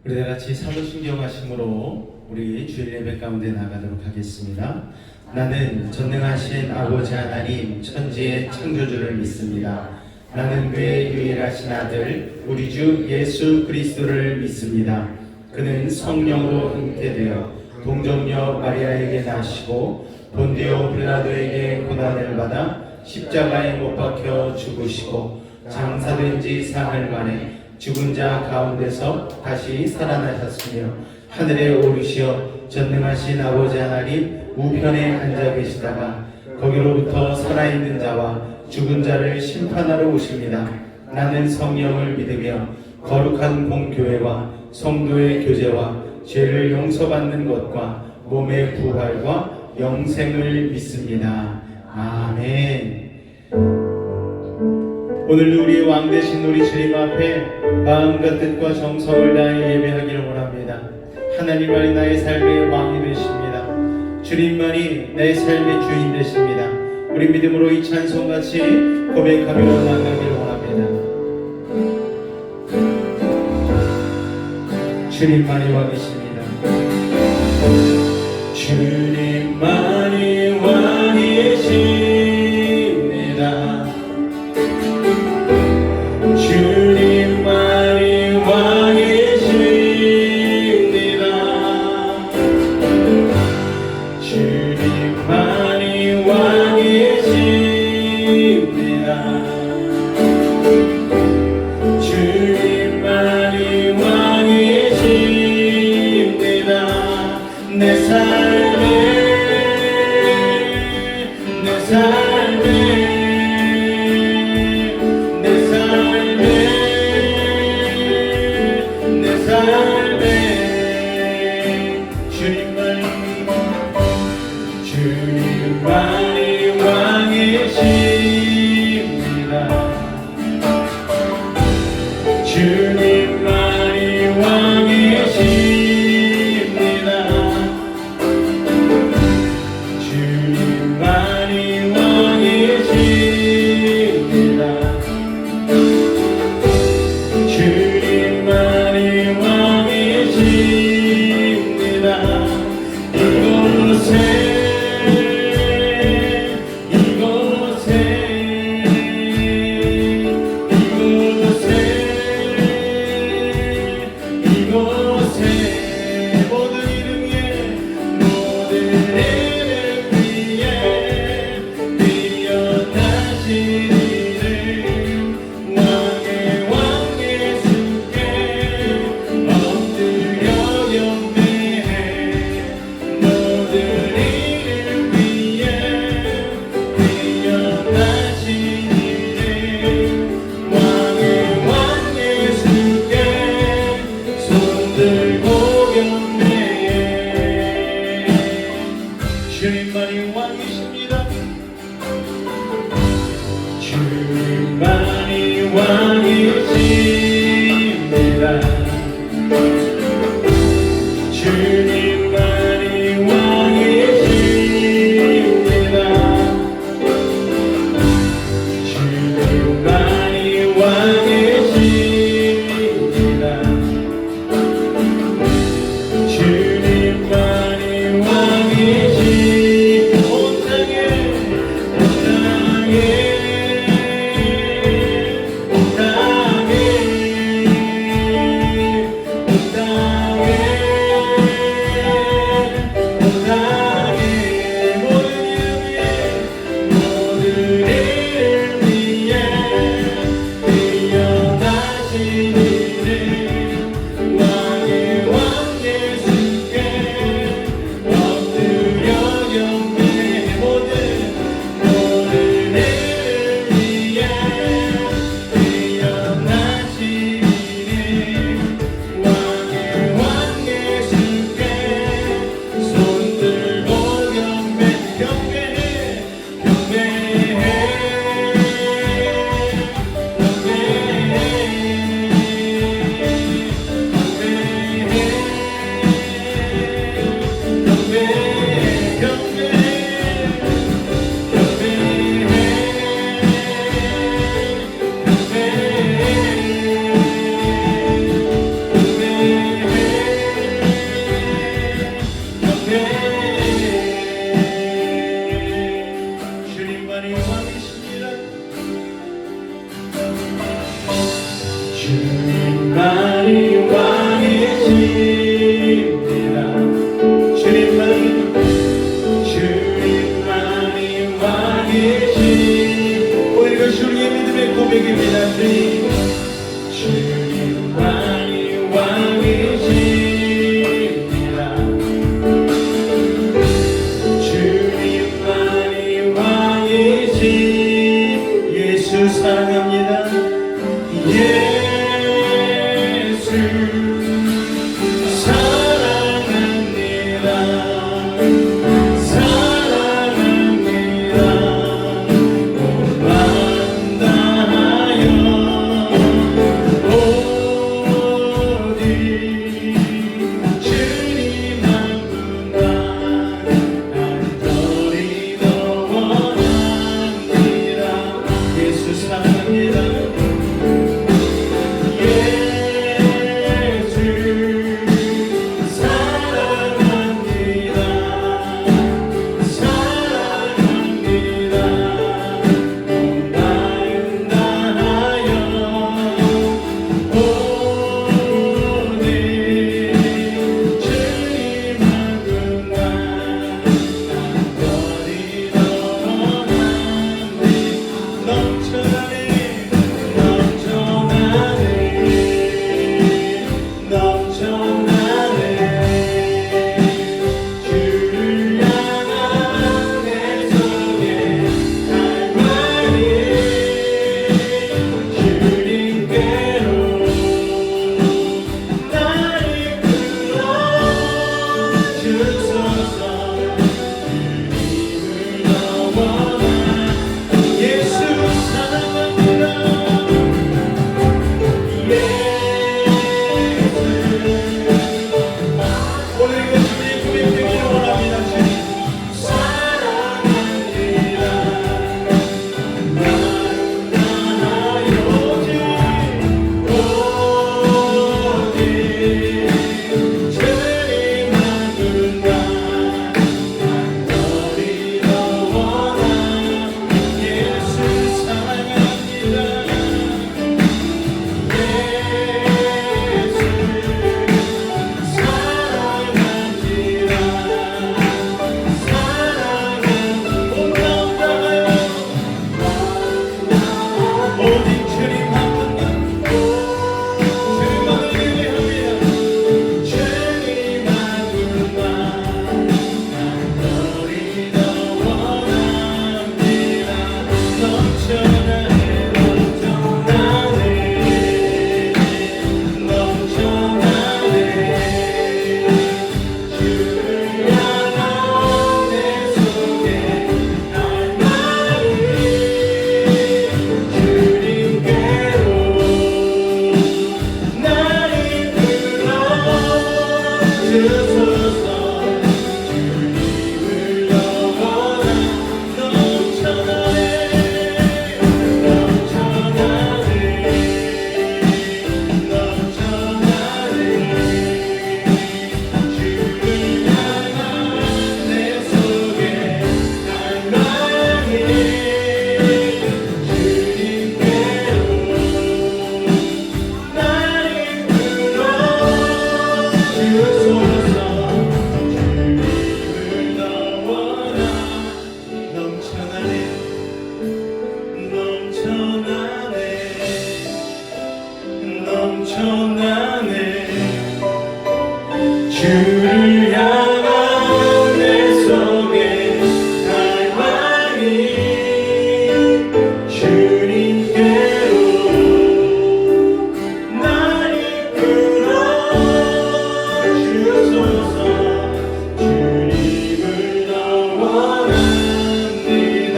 우리 다 같이 사도신경하심으로 우리 주일 예배 가운데 나가도록 하겠습니다. 나는 전능하신 아버지 하나님 천지의 창조주를 믿습니다. 나는 그의 유일하신 아들 우리 주 예수 그리스도를 믿습니다. 그는 성령으로 잉태되어 동정녀 마리아에게 나시고 본디오 빌라도에게 고난을 받아 십자가에 못 박혀 죽으시고 장사된 지 사흘 만에 죽은 자 가운데서 다시 살아나셨으며 하늘에 오르시어 전능하신 아버지 하나님 우편에 앉아 계시다가 거기로부터 살아있는 자와 죽은 자를 심판하러 오십니다. 나는 성령을 믿으며 거룩한 공교회와 성도의 교제와 죄를 용서받는 것과 몸의 부활과 영생을 믿습니다. 아멘. 오늘도 우리 왕 되신 우리 주님 앞에 마음과 뜻과 정성을 다해 예배하기를 원합니다. 하나님만이 나의 삶의 왕이 되십니다. 주님만이 내 삶의 주인 되십니다. 우리 믿음으로 이 찬송같이 고백하며 나가기를 원합니다. 주님만이 왕이십니다. 주님만이 왕이십니다. 주님만이 왕이십니다. 내 삶에 내 삶에 내 삶에 주님만이 왕이십니다. 주님만이 왕이십니다. 주를 향한 내 속에 갈망이 주님께로 날 이끌어 주소서. 주님을 더 원합니다.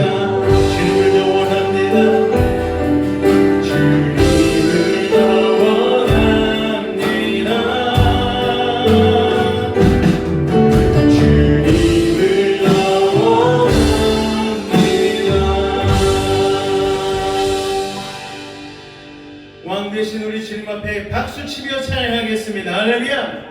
주님을 더 원합니다. 주님을 더 원합니다. 왕 되신 우리 주님 앞에 박수치며 찬양하겠습니다. 할렐루야.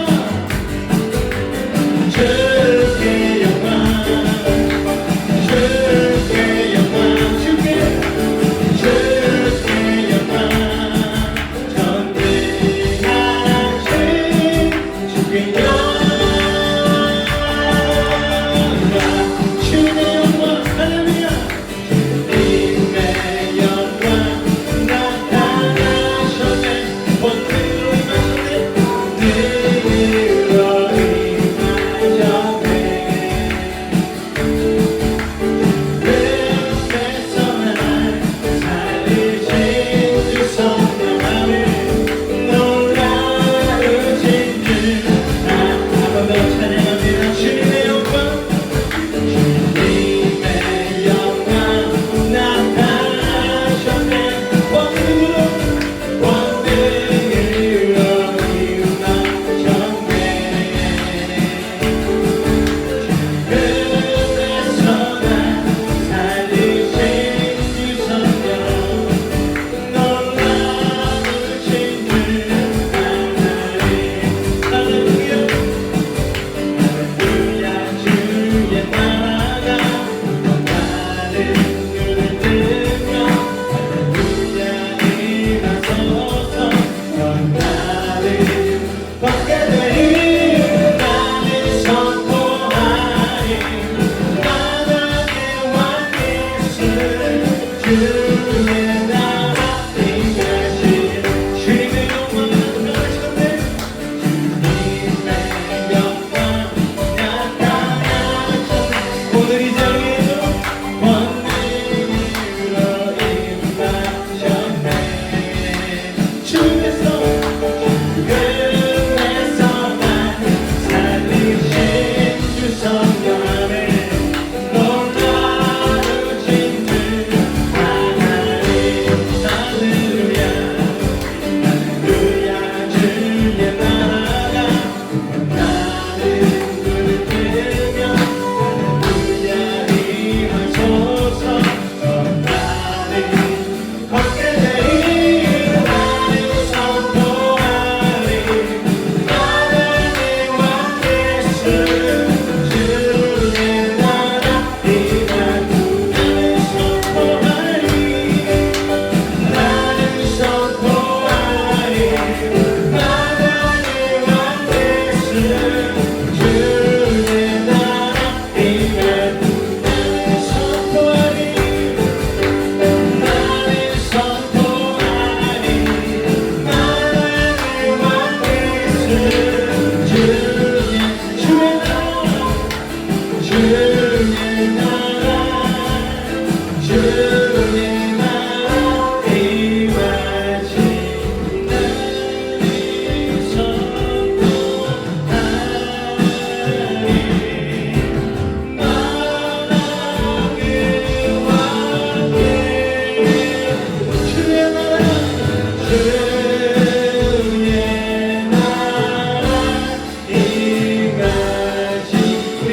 늘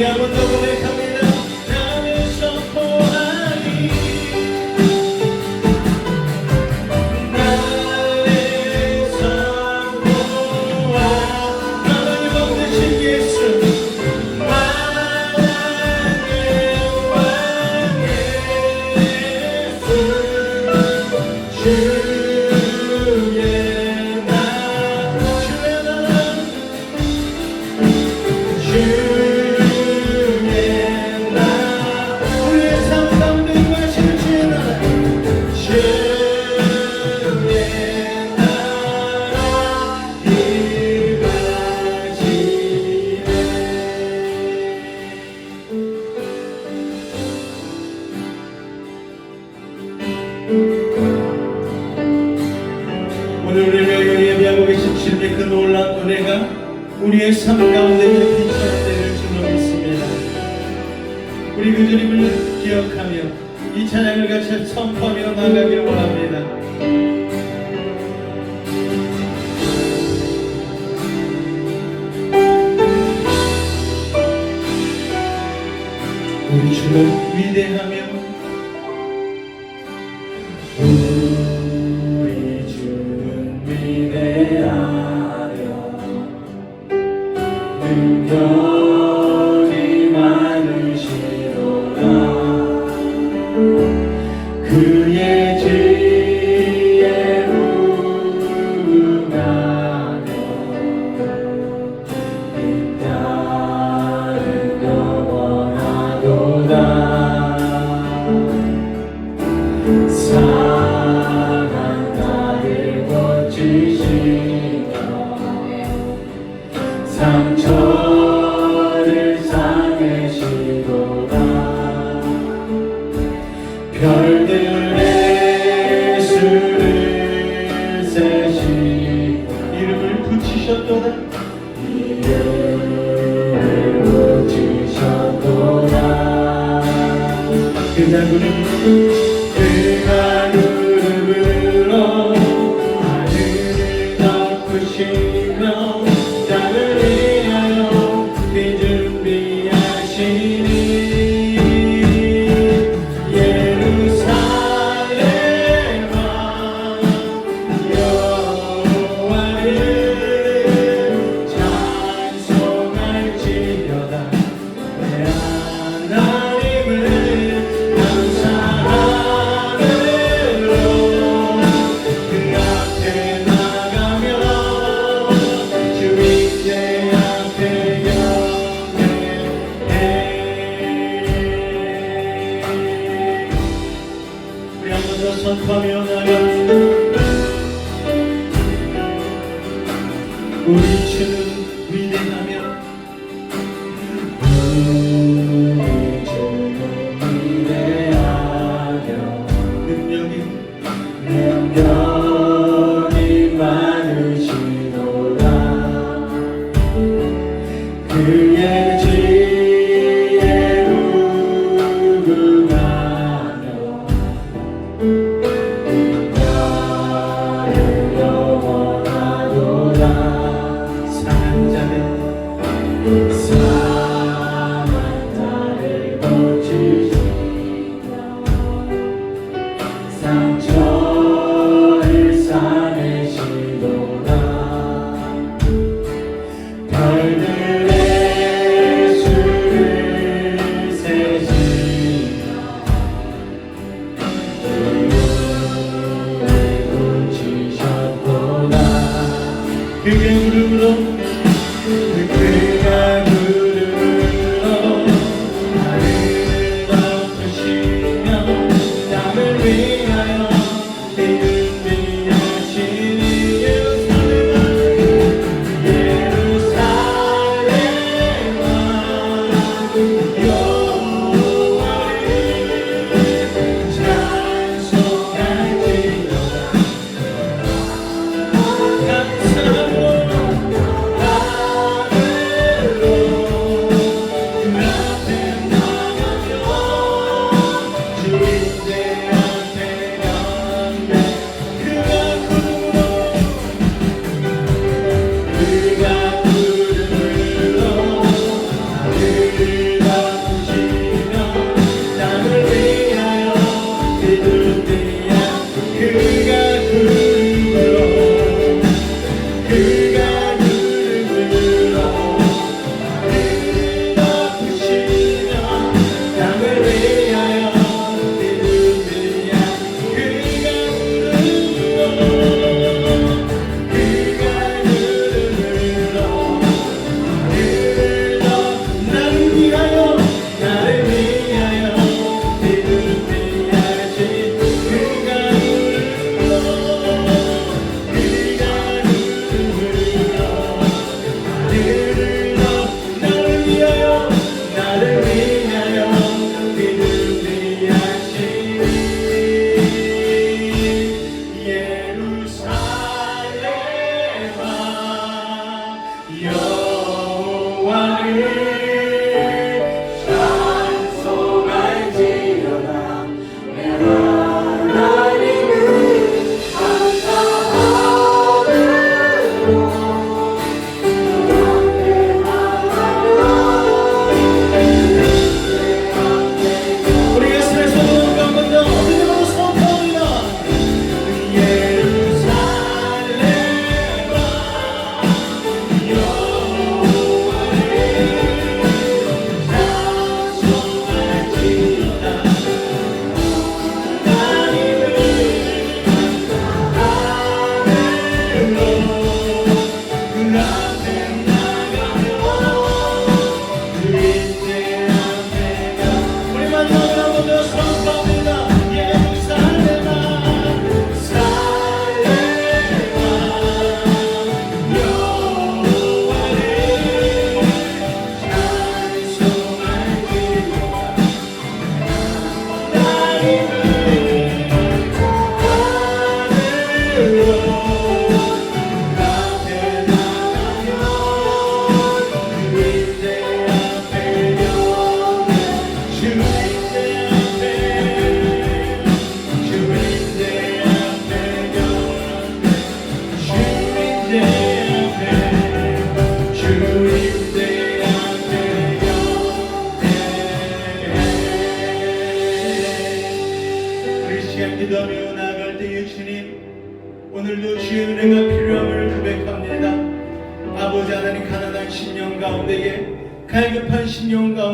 한 번 더 고백합니다. 나는 선포하니 나의 선포와 하나님 없으신 예수 왕의 예수 주의 나 주의 나 우리의 삶 가운데 임하시는 주의 나라 주의 나라 오늘 우리를 위하여 예배하고 계신 주님의 그 놀라운 은혜가 우리의 삶 가운데 빛처럼 내릴 줄로 믿습니다. 우리 그 주님을 기억하며 이 찬양을 같이 선포하며 나가기를 원합니다. 우리 주는 위대하며 우리 주는 위대하며 능력이 많으시도다 그의 지혜에 응하며 이 땅을 영원하도다 사랑 나를 고치시며 상처를 싸매시도다 별들의 수를 세시고 이름을 붙이셨도다 이름을 붙이셨도다 그 자구름으로 하늘을 덮으시며 땅을 위하여 그 준비하시니 예루살렘아 여호와를 찬송할지어다 내 하나님을 감사함으로 그 앞에 나가며 주 임재 앞에 경배해 우리 한 번 더 선포하며 나갑니다. 우리 주는 위대하며 우리 주는 위대하며 능력이 많으시도다 그의 지혜에 응하며 이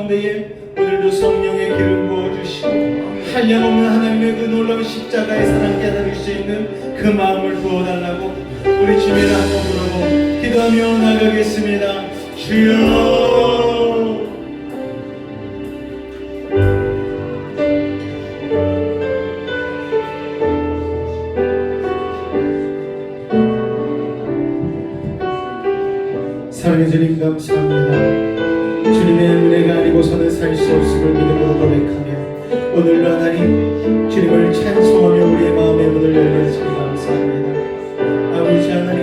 가운데에 오늘도 성령의 기름 부어주시고 한량없는 하나님의 그 놀라운 십자가의 사랑 깨달을 수 있는 그 마음을 부어달라고 우리 주님을 한번 부르고 기도하며 나가겠습니다. 주여 사랑의 주님 감사합니다. 주님의 은혜가 아니고서는 살 수 없음을 믿음으로 고백하며 오늘도 하나님 주님을 찬송하며 우리의 마음의 문을 열려주시기 감사합니다. 아버지 하나님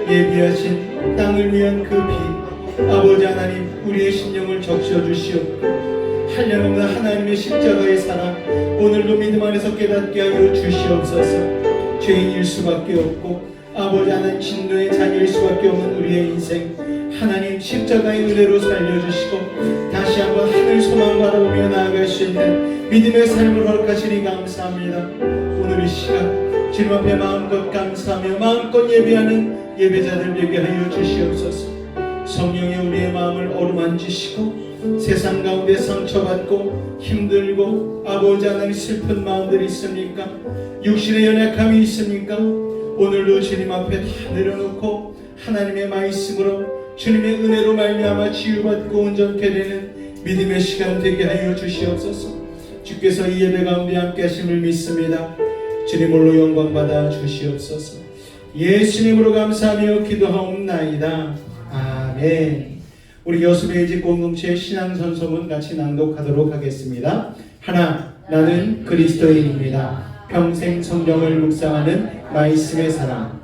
예비하신 땅을 위한 그 비 아버지 하나님 우리의 심령을 적셔주시옵고 한량없는 하나님의 십자가의 사랑 오늘도 믿음 안에서 깨닫게 하여 주시옵소서. 죄인일 수밖에 없고 아버지 하나님 진노의 자녀일 수밖에 없는 우리의 인생 하나님 십자가의 은혜로 살려주시고 다시 한번 하늘 소망 바라보며 나아갈 수 있는 믿음의 삶을 허락하시니 감사합니다. 오늘 이 시간 주님 앞에 마음껏 감사하며 마음껏 예배하는 예배자들 되게 하여 주시옵소서. 성령의 우리의 마음을 어루만지시고 세상 가운데 상처받고 힘들고 아버지 하나님 슬픈 마음들이 있습니까? 육신의 연약함이 있습니까? 오늘도 주님 앞에 다 내려놓고 하나님의 말씀으로 주님의 은혜로 말미암아 치유받고 온전케 되는 믿음의 시간 되게 하여 주시옵소서. 주께서 이 예배 가운데 함께 하심을 믿습니다. 주님 홀로 영광 받아 주시옵소서. 예수님으로 감사하며 기도하옵나이다. 아멘. 우리 여수베이직 공동체 신앙선서문 같이 낭독하도록 하겠습니다. 하나, 나는 그리스도인입니다. 평생 성경을 묵상하는 말씀의 사람,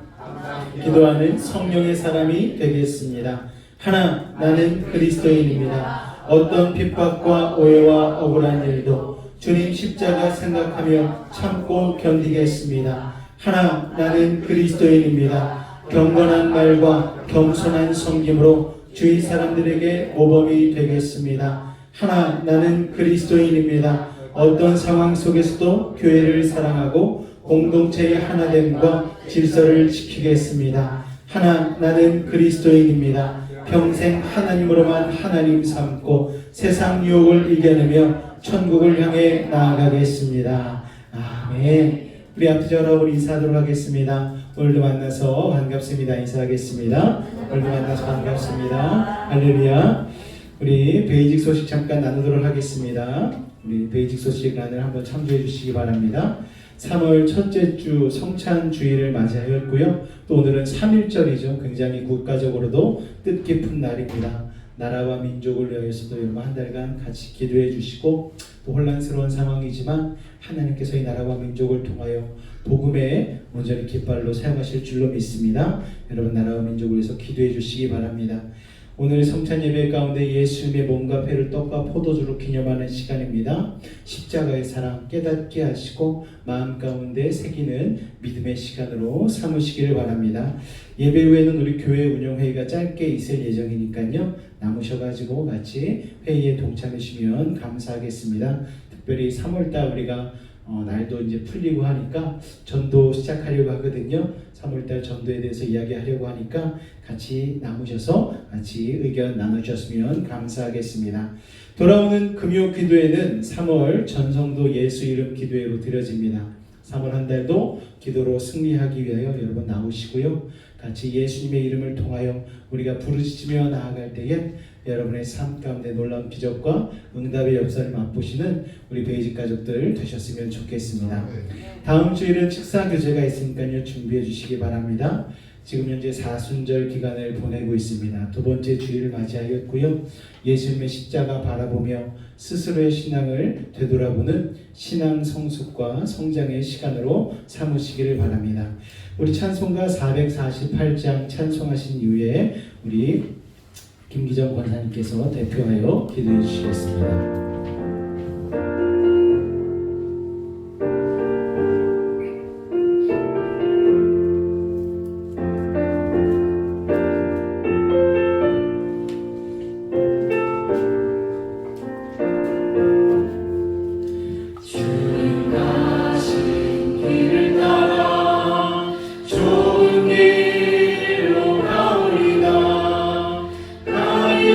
기도하는 성령의 사람이 되겠습니다. 하나, 나는 그리스도인입니다. 어떤 핍박과 오해와 억울한 일도 주님 십자가 생각하며 참고 견디겠습니다. 하나, 나는 그리스도인입니다. 경건한 말과 겸손한 섬김으로 주위 사람들에게 모범이 되겠습니다. 하나, 나는 그리스도인입니다. 어떤 상황 속에서도 교회를 사랑하고 공동체의 하나됨과 질서를 지키겠습니다. 하나, 나는 그리스도인입니다. 평생 하나님으로만 하나님 삼고 세상 유혹을 이겨내며 천국을 향해 나아가겠습니다. 아멘. 우리 앞뒤적으로 인사하도록 하겠습니다. 오늘도 만나서 반갑습니다. 인사하겠습니다. 오늘도 만나서 반갑습니다. 할렐루야. 우리 베이직 소식 잠깐 나누도록 하겠습니다. 우리 베이직 소식란을 한번 참조해 주시기 바랍니다. 3월 첫째 주 성찬 주일을 맞이하였고요. 또 오늘은 3.1절이죠. 굉장히 국가적으로도 뜻깊은 날입니다. 나라와 민족을 위해서도 여러분 한 달간 같이 기도해 주시고 또 혼란스러운 상황이지만 하나님께서 이 나라와 민족을 통하여 복음의 온전히 깃발로 사용하실 줄로 믿습니다. 여러분 나라와 민족을 위해서 기도해 주시기 바랍니다. 오늘 성찬 예배 가운데 예수님의 몸과 배를 떡과 포도주로 기념하는 시간입니다. 십자가의 사랑 깨닫게 하시고 마음 가운데 새기는 믿음의 시간으로 삼으시기를 바랍니다. 예배 후에는 우리 교회 운영회의가 짧게 있을 예정이니까요. 남으셔가지고 같이 회의에 동참하시면 감사하겠습니다. 특별히 3월달 우리가 날도 이제 풀리고 하니까 전도 시작하려고 하거든요. 3월달 전도에 대해서 이야기하려고 하니까 같이 남으셔서 같이 의견 나누셨으면 감사하겠습니다. 돌아오는 금요 기도회는 3월 전성도 예수 이름 기도회로 드려집니다. 3월 한 달도 기도로 승리하기 위하여 여러분 나오시고요. 같이 예수님의 이름을 통하여 우리가 부르짖으며 나아갈 때에 여러분의 삶 가운데 놀라운 기적과 응답의 역사를 맛보시는 우리 베이직 가족들 되셨으면 좋겠습니다. 다음 주일은 식사 교제가 있으니까요. 준비해 주시기 바랍니다. 지금 현재 사순절 기간을 보내고 있습니다. 두 번째 주일을 맞이하였고요. 예수님의 십자가 바라보며 스스로의 신앙을 되돌아보는 신앙 성숙과 성장의 시간으로 삼으시기를 바랍니다. 우리 찬송가 448장 찬송하신 이후에 우리 김기정 권사님께서 대표하여 기도해 주시겠습니다.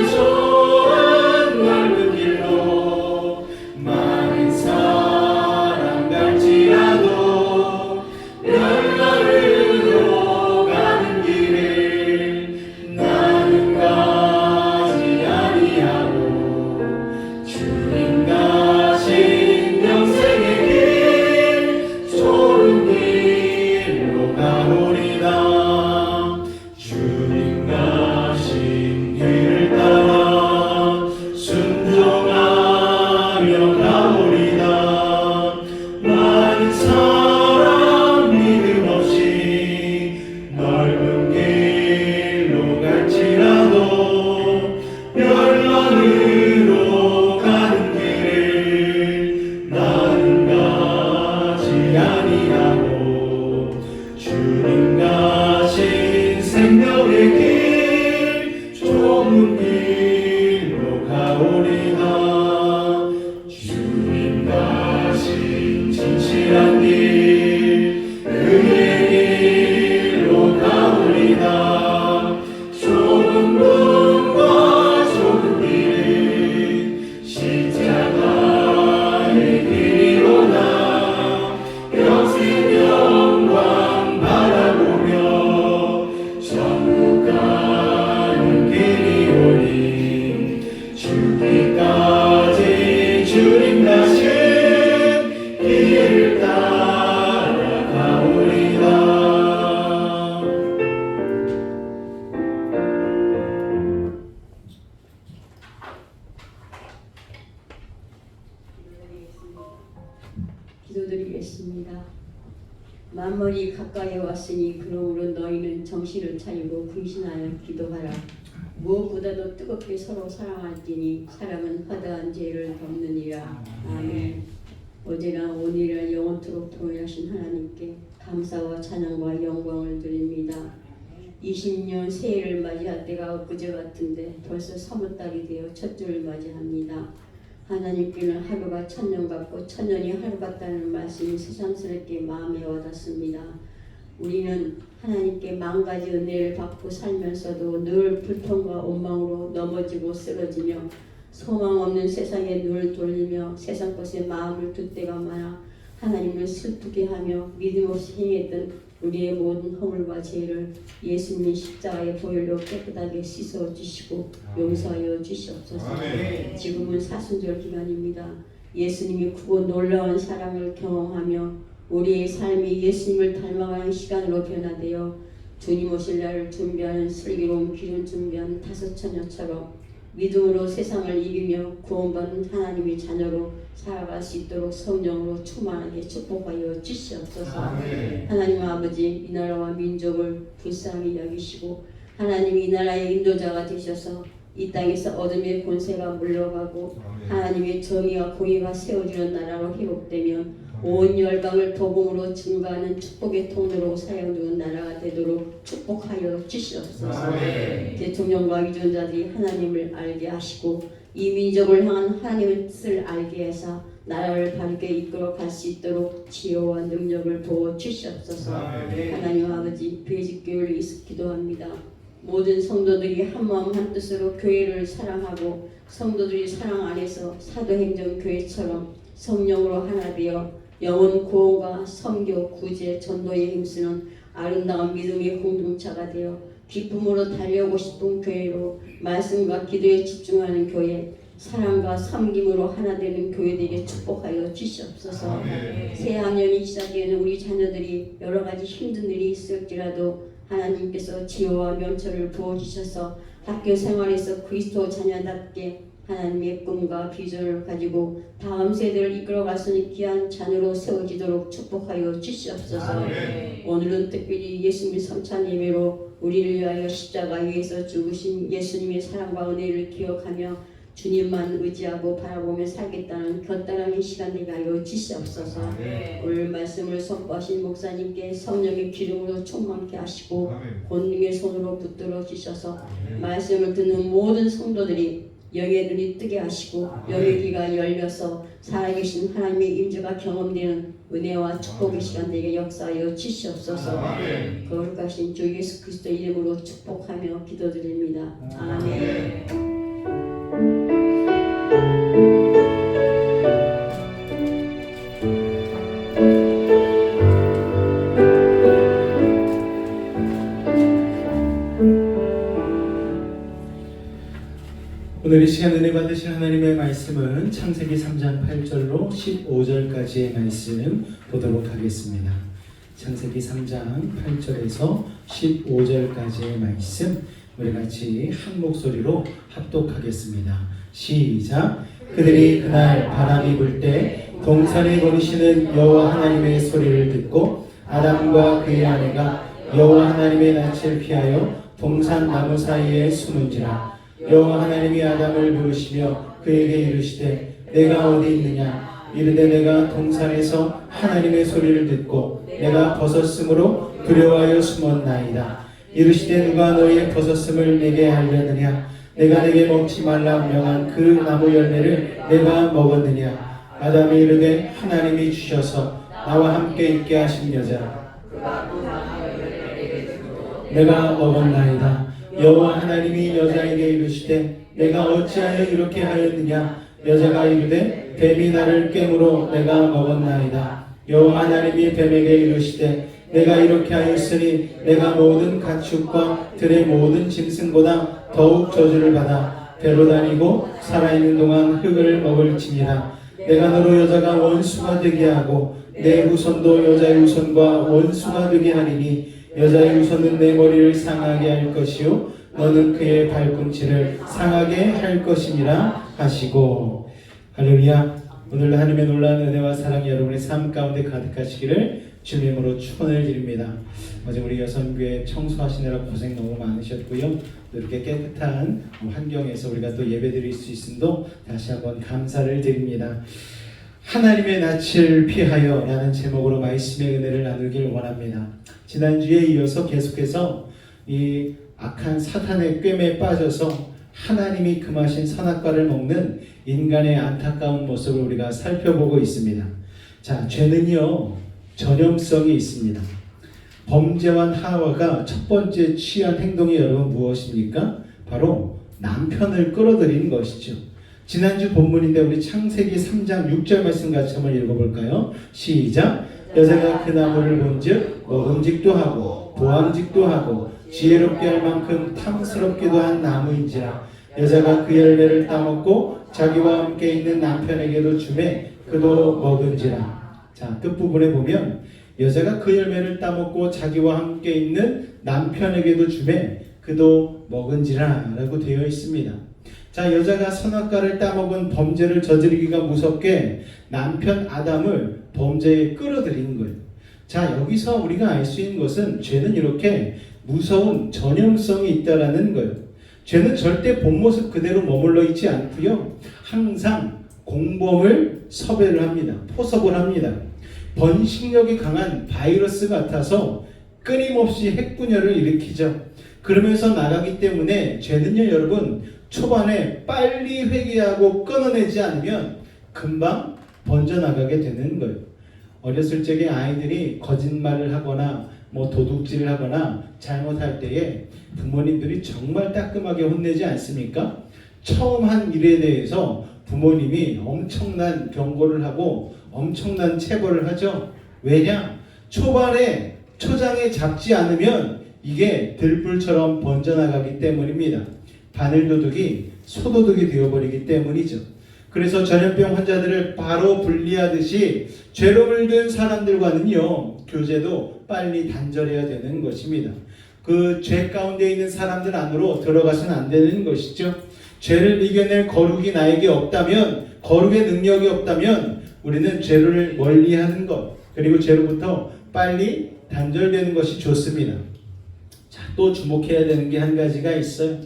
좋은 넓은 길 가신 진실한 길 의의 길로 가오리다. 좁은 문과 좁은 길은 십자가의 길이로다. 평생 영광 바라보며 천국 가는 길이오니 죽기까지 주님 다신 길을 따라가오리다. 기도드리겠습니다. 만물이 가까이 왔으니 그러므로 너희는 정신을 차리고 근신하여 기도하라. 무엇보다도 뜨겁게 서로 사랑할지니 사랑은 허다한 죄를 덮느니라. 아멘. 어제나 오늘이나 영원토록 동일하신 하나님께 감사와 찬양과 영광을 드립니다. 20년 새해를 맞이할 때가 엊그제 같은데 벌써 3월달이 되어 첫 주를 맞이합니다. 하나님께는 하루가 천년 같고 천년이 하루 같다는 말씀이 새삼스럽게 마음에 와닿습니다. 우리는 하나님께 만가지 은혜를 받고 살면서도 늘 불평과 원망으로 넘어지고 쓰러지며 소망 없는 세상에 눈을 돌리며 세상 것에 마음을 둘 때가 많아 하나님을 슬프게 하며 믿음 없이 행했던 우리의 모든 허물과 죄를 예수님의 십자가의 보혈로 깨끗하게 씻어 주시고 용서하여 주시옵소서. 지금은 사순절 기간입니다. 예수님이 크고 놀라운 사랑을 경험하며 우리의 삶이 예수님을 닮아가는 시간으로 변화되어 주님 오실 날을 준비하는 슬기로운 길을 준비한 다섯 처녀처럼 믿음으로 세상을 이기며 구원받는 하나님의 자녀로 살아갈 수 있도록 성령으로 충만하게 축복하여 주시옵소서. 하나님 아버지, 이 나라와 민족을 불쌍히 여기시고 하나님이 이 나라의 인도자가 되셔서 이 땅에서 어둠의 권세가 물러가고 하나님의 정의와 공의가 세워지는 나라로 회복되면 온 열방을 복음으로 증거하는 축복의 통로로 사용되는 나라가 되도록 축복하여 주시옵소서. 대통령과 위존자들이 하나님을 알게 하시고 이 민족을 향한 하나님의 뜻을 알게 해서 나라를 바르게 이끌어 갈 수 있도록 지혜와 능력을 부어 주시옵소서. 하나님 아버지, 배직교회를 위해서 기도합니다. 모든 성도들이 한마음 한뜻으로 교회를 사랑하고 성도들이 사랑 안에서 사도행전 교회처럼 성령으로 하나 되어 영혼 구원과 선교, 구제, 전도에 힘쓰는 아름다운 믿음의 공동체가 되어 기쁨으로 달려오고 싶은 교회로 말씀과 기도에 집중하는 교회, 사랑과 섬김으로 하나 되는 교회들에게 축복하여 주시옵소서. 새 학년이 시작되는 우리 자녀들이 여러 가지 힘든 일이 있을지라도 하나님께서 지혜와 명철을 부어주셔서 학교 생활에서 그리스도 자녀답게 하나님의 꿈과 비전을 가지고 다음 세대를 이끌어갈 수 있는 귀한 자녀로 세워지도록 축복하여 주시옵소서. 오늘은 특별히 예수님의 성찬 예배로 우리를 위하여 십자가 위에서 죽으신 예수님의 사랑과 은혜를 기억하며 주님만 의지하고 바라보며 살겠다는 결단하는 시간 되게 하여 주시옵소서. 오늘 말씀을 선포하신 목사님께 성령의 기름으로 충만케 하시고 권능의 손으로 붙들어 주셔서 말씀을 듣는 모든 성도들이 영의 눈이 뜨게 하시고 영의 귀가 열려서 살아계신 하나님의 임재가 경험되는 은혜와 축복의 시간 되게 역사하여 주시옵소서. 거룩하신 주 예수 그리스도 이름으로 축복하며 기도드립니다. 아멘. 오늘 이 시간 은혜 받으실 하나님의 말씀은 창세기 3장 8절로 15절까지의 말씀 보도록 하겠습니다. 창세기 3장 8절에서 15절까지의 말씀 우리 같이 한 목소리로 합독하겠습니다. 시작. 그들이 그날 바람이 불 때 동산에 거니시는 여호와 하나님의 소리를 듣고 아담과 그의 아내가 여호와 하나님의 낯을 피하여 동산 나무 사이에 숨은지라. 여호와 하나님이 아담을 부르시며 그에게 이르시되 내가 어디 있느냐. 이르되 내가 동산에서 하나님의 소리를 듣고 내가 벗었으므로 두려워하여 숨었나이다. 이르시되 누가 너희의 벗었음을 내게 알렸느냐. 내가 내게 먹지 말라 명한 그 나무 열매를 내가 먹었느냐. 아담이 이르되 하나님이 주셔서 나와 함께 있게 하신 여자 내가 먹었나이다. 여호와 하나님이 여자에게 이르시되 내가 어찌하여 이렇게 하였느냐. 여자가 이르되 뱀이 나를 깨물어 내가 먹었나이다. 여호와 하나님이 뱀에게 이르시되 내가 이렇게 하였으니 내가 모든 가축과 들의 모든 짐승보다 더욱 저주를 받아 배로 다니고 살아있는 동안 흙을 먹을지니라. 내가 너로 여자가 원수가 되게 하고 내 후손도 여자의 후손과 원수가 되게 하리니 여자의 후손은 내 머리를 상하게 할 것이요 너는 그의 발꿈치를 상하게 할 것이니라 하시고. 할렐루야. 오늘도 하나님의 놀라운 은혜와 사랑이 여러분의 삶 가운데 가득하시기를 주님으로 축원을 드립니다. 어제 우리 여성교회 청소하시느라 고생 너무 많으셨고요. 또 이렇게 깨끗한 환경에서 우리가 또 예배드릴 수 있음도 다시 한번 감사를 드립니다. 하나님의 낯을 피하여 라는 제목으로 말씀의 은혜를 나누길 원합니다. 지난주에 이어서 계속해서 이 악한 사탄의 꿰매에 빠져서 하나님이 금하신 선악과를 먹는 인간의 안타까운 모습을 우리가 살펴보고 있습니다. 자, 죄는요 전염성이 있습니다. 범죄한 하와가 첫 번째 취한 행동이 여러분 무엇입니까? 바로 남편을 끌어들이는 것이죠. 지난주 본문인데 우리 창세기 3장 6절 말씀 같이 한번 읽어볼까요? 시작. 여자가 그 나무를 본즉 먹음직도 하고 보암직도 하고 지혜롭게 할 만큼 탐스럽기도 한 나무인지라. 여자가 그 열매를 따먹고 자기와 함께 있는 남편에게도 주매 그도 먹은지라. 자, 끝부분에 보면 여자가 그 열매를 따먹고 자기와 함께 있는 남편에게도 주매 그도 먹은지라 라고 되어 있습니다. 자, 여자가 선악과를 따먹은 범죄를 저지르기가 무섭게 남편 아담을 범죄에 끌어들이는 거예요. 자, 여기서 우리가 알 수 있는 것은 죄는 이렇게 무서운 전염성이 있다라는 거예요. 죄는 절대 본 모습 그대로 머물러 있지 않고요. 항상 공범을 섭외를 합니다. 포섭을 합니다. 번식력이 강한 바이러스 같아서 끊임없이 핵분열을 일으키죠. 그러면서 나가기 때문에 죄는요 여러분 초반에 빨리 회개하고 끊어내지 않으면 금방 번져나가게 되는 거예요. 어렸을 적에 아이들이 거짓말을 하거나 도둑질을 하거나 잘못할 때에 부모님들이 정말 따끔하게 혼내지 않습니까? 처음 한 일에 대해서 부모님이 엄청난 경고를 하고 엄청난 체벌을 하죠. 왜냐? 초반에 초장에 잡지 않으면 이게 들불처럼 번져나가기 때문입니다. 바늘도둑이 소도둑이 되어버리기 때문이죠. 그래서 전염병 환자들을 바로 분리하듯이 죄로 물든 사람들과는요 교제도 빨리 단절해야 되는 것입니다. 그 죄 가운데 있는 사람들 안으로 들어가서는 안 되는 것이죠. 죄를 이겨낼 거룩이 나에게 없다면, 거룩의 능력이 없다면 우리는 죄를 멀리하는 것, 그리고 죄로부터 빨리 단절되는 것이 좋습니다. 자, 또 주목해야 되는 게 한 가지가 있어요.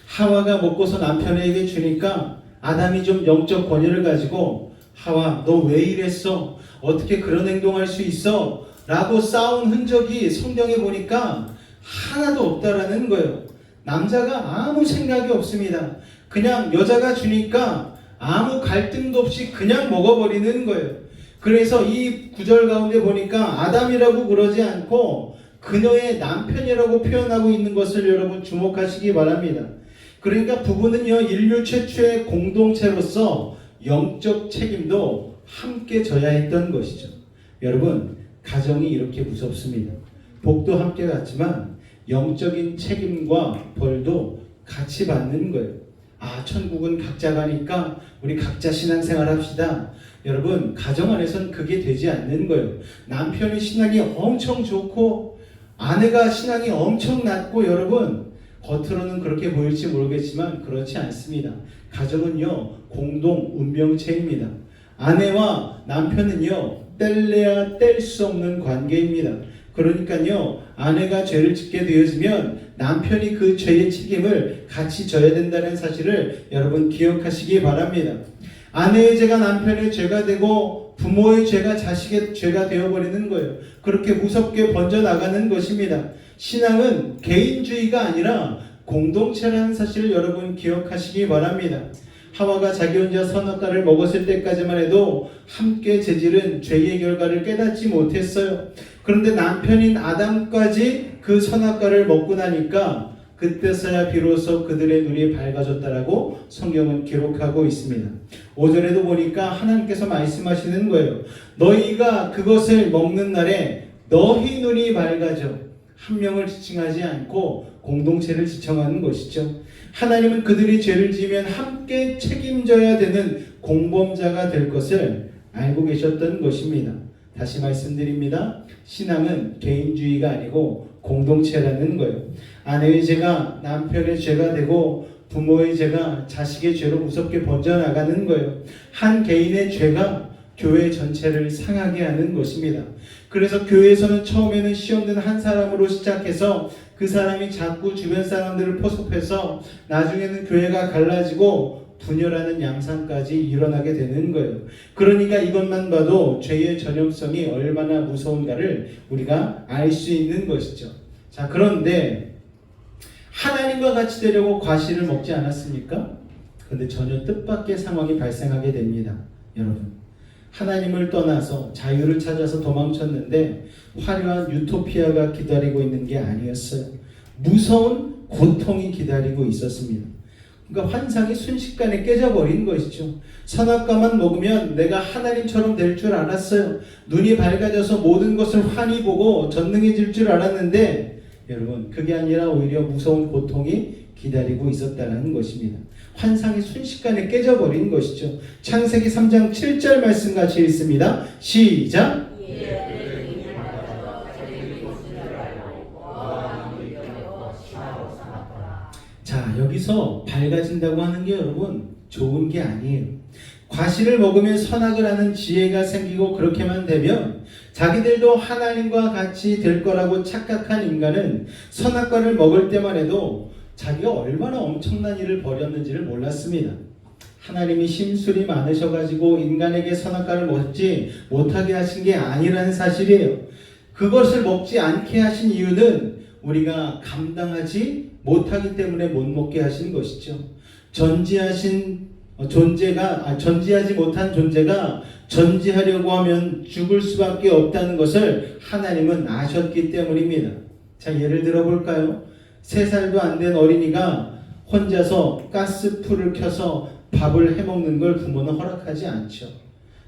하와가 먹고서 남편에게 주니까 아담이 좀 영적 권위를 가지고 하와 너 왜 이랬어? 어떻게 그런 행동할 수 있어? 라고 싸운 흔적이 성경에 보니까 하나도 없다라는 거예요. 남자가 아무 생각이 없습니다. 그냥 여자가 주니까 아무 갈등도 없이 그냥 먹어버리는 거예요. 그래서 이 구절 가운데 보니까 아담이라고 그러지 않고 그녀의 남편이라고 표현하고 있는 것을 여러분 주목하시기 바랍니다. 그러니까 부부는요 인류 최초의 공동체로서 영적 책임도 함께 져야 했던 것이죠. 여러분 가정이 이렇게 무섭습니다. 복도 함께 갔지만 영적인 책임과 벌도 같이 받는 거예요. 아, 천국은 각자 가니까 우리 각자 신앙생활 합시다. 여러분 가정 안에서는 그게 되지 않는 거예요. 남편이 신앙이 엄청 좋고 아내가 신앙이 엄청 낮고 여러분 겉으로는 그렇게 보일지 모르겠지만 그렇지 않습니다. 가정은요 공동 운명체입니다. 아내와 남편은요 뗄래야 뗄 수 없는 관계입니다. 그러니까요 아내가 죄를 짓게 되어지면 남편이 그 죄의 책임을 같이 져야 된다는 사실을 여러분 기억하시기 바랍니다. 아내의 죄가 남편의 죄가 되고 부모의 죄가 자식의 죄가 되어버리는 거예요. 그렇게 무섭게 번져나가는 것입니다. 신앙은 개인주의가 아니라 공동체라는 사실을 여러분 기억하시기 바랍니다. 하와가 자기 혼자 선악과를 먹었을 때까지만 해도 함께 저지른 죄의 결과를 깨닫지 못했어요. 그런데 남편인 아담까지 그 선악과를 먹고 나니까 그때서야 비로소 그들의 눈이 밝아졌다라고 성경은 기록하고 있습니다. 5절에도 보니까 하나님께서 말씀하시는 거예요. 너희가 그것을 먹는 날에 너희 눈이 밝아져. 한 명을 지칭하지 않고 공동체를 지칭하는 것이죠. 하나님은 그들이 죄를 지으면 함께 책임져야 되는 공범자가 될 것을 알고 계셨던 것입니다. 다시 말씀드립니다. 신앙은 개인주의가 아니고 공동체라는 거예요. 아내의 죄가 남편의 죄가 되고 부모의 죄가 자식의 죄로 무섭게 번져나가는 거예요. 한 개인의 죄가 교회 전체를 상하게 하는 것입니다. 그래서 교회에서는 처음에는 시험된 한 사람으로 시작해서 그 사람이 자꾸 주변 사람들을 포섭해서 나중에는 교회가 갈라지고 분열하는 양상까지 일어나게 되는 거예요. 그러니까 이것만 봐도 죄의 전염성이 얼마나 무서운가를 우리가 알 수 있는 것이죠. 자, 그런데 하나님과 같이 되려고 과실을 먹지 않았습니까? 그런데 전혀 뜻밖의 상황이 발생하게 됩니다. 여러분, 하나님을 떠나서 자유를 찾아서 도망쳤는데 화려한 유토피아가 기다리고 있는 게 아니었어요. 무서운 고통이 기다리고 있었습니다. 그러니까 환상이 순식간에 깨져버린 것이죠. 선악과만 먹으면 내가 하나님처럼 될 줄 알았어요. 눈이 밝아져서 모든 것을 환히 보고 전능해질 줄 알았는데 여러분, 그게 아니라 오히려 무서운 고통이 기다리고 있었다는 것입니다. 환상이 순식간에 깨져버린 것이죠. 창세기 3장 7절 말씀 같이 읽습니다. 시작! 자, 여기서 밝아진다고 하는 게 여러분 좋은 게 아니에요. 과실을 먹으면 선악을 하는 지혜가 생기고 그렇게만 되면 자기들도 하나님과 같이 될 거라고 착각한 인간은 선악과를 먹을 때만 해도 자기가 얼마나 엄청난 일을 벌였는지를 몰랐습니다. 하나님이 심술이 많으셔가지고 인간에게 선악과를 먹지 못하게 하신 게 아니라는 사실이에요. 그것을 먹지 않게 하신 이유는 우리가 감당하지 못하기 때문에 못 먹게 하신 것이죠. 전지하지 못한 존재가 전지하려고 하면 죽을 수밖에 없다는 것을 하나님은 아셨기 때문입니다. 자, 예를 들어 볼까요? 3살도 안 된 어린이가 혼자서 가스불을 켜서 밥을 해먹는 걸 부모는 허락하지 않죠.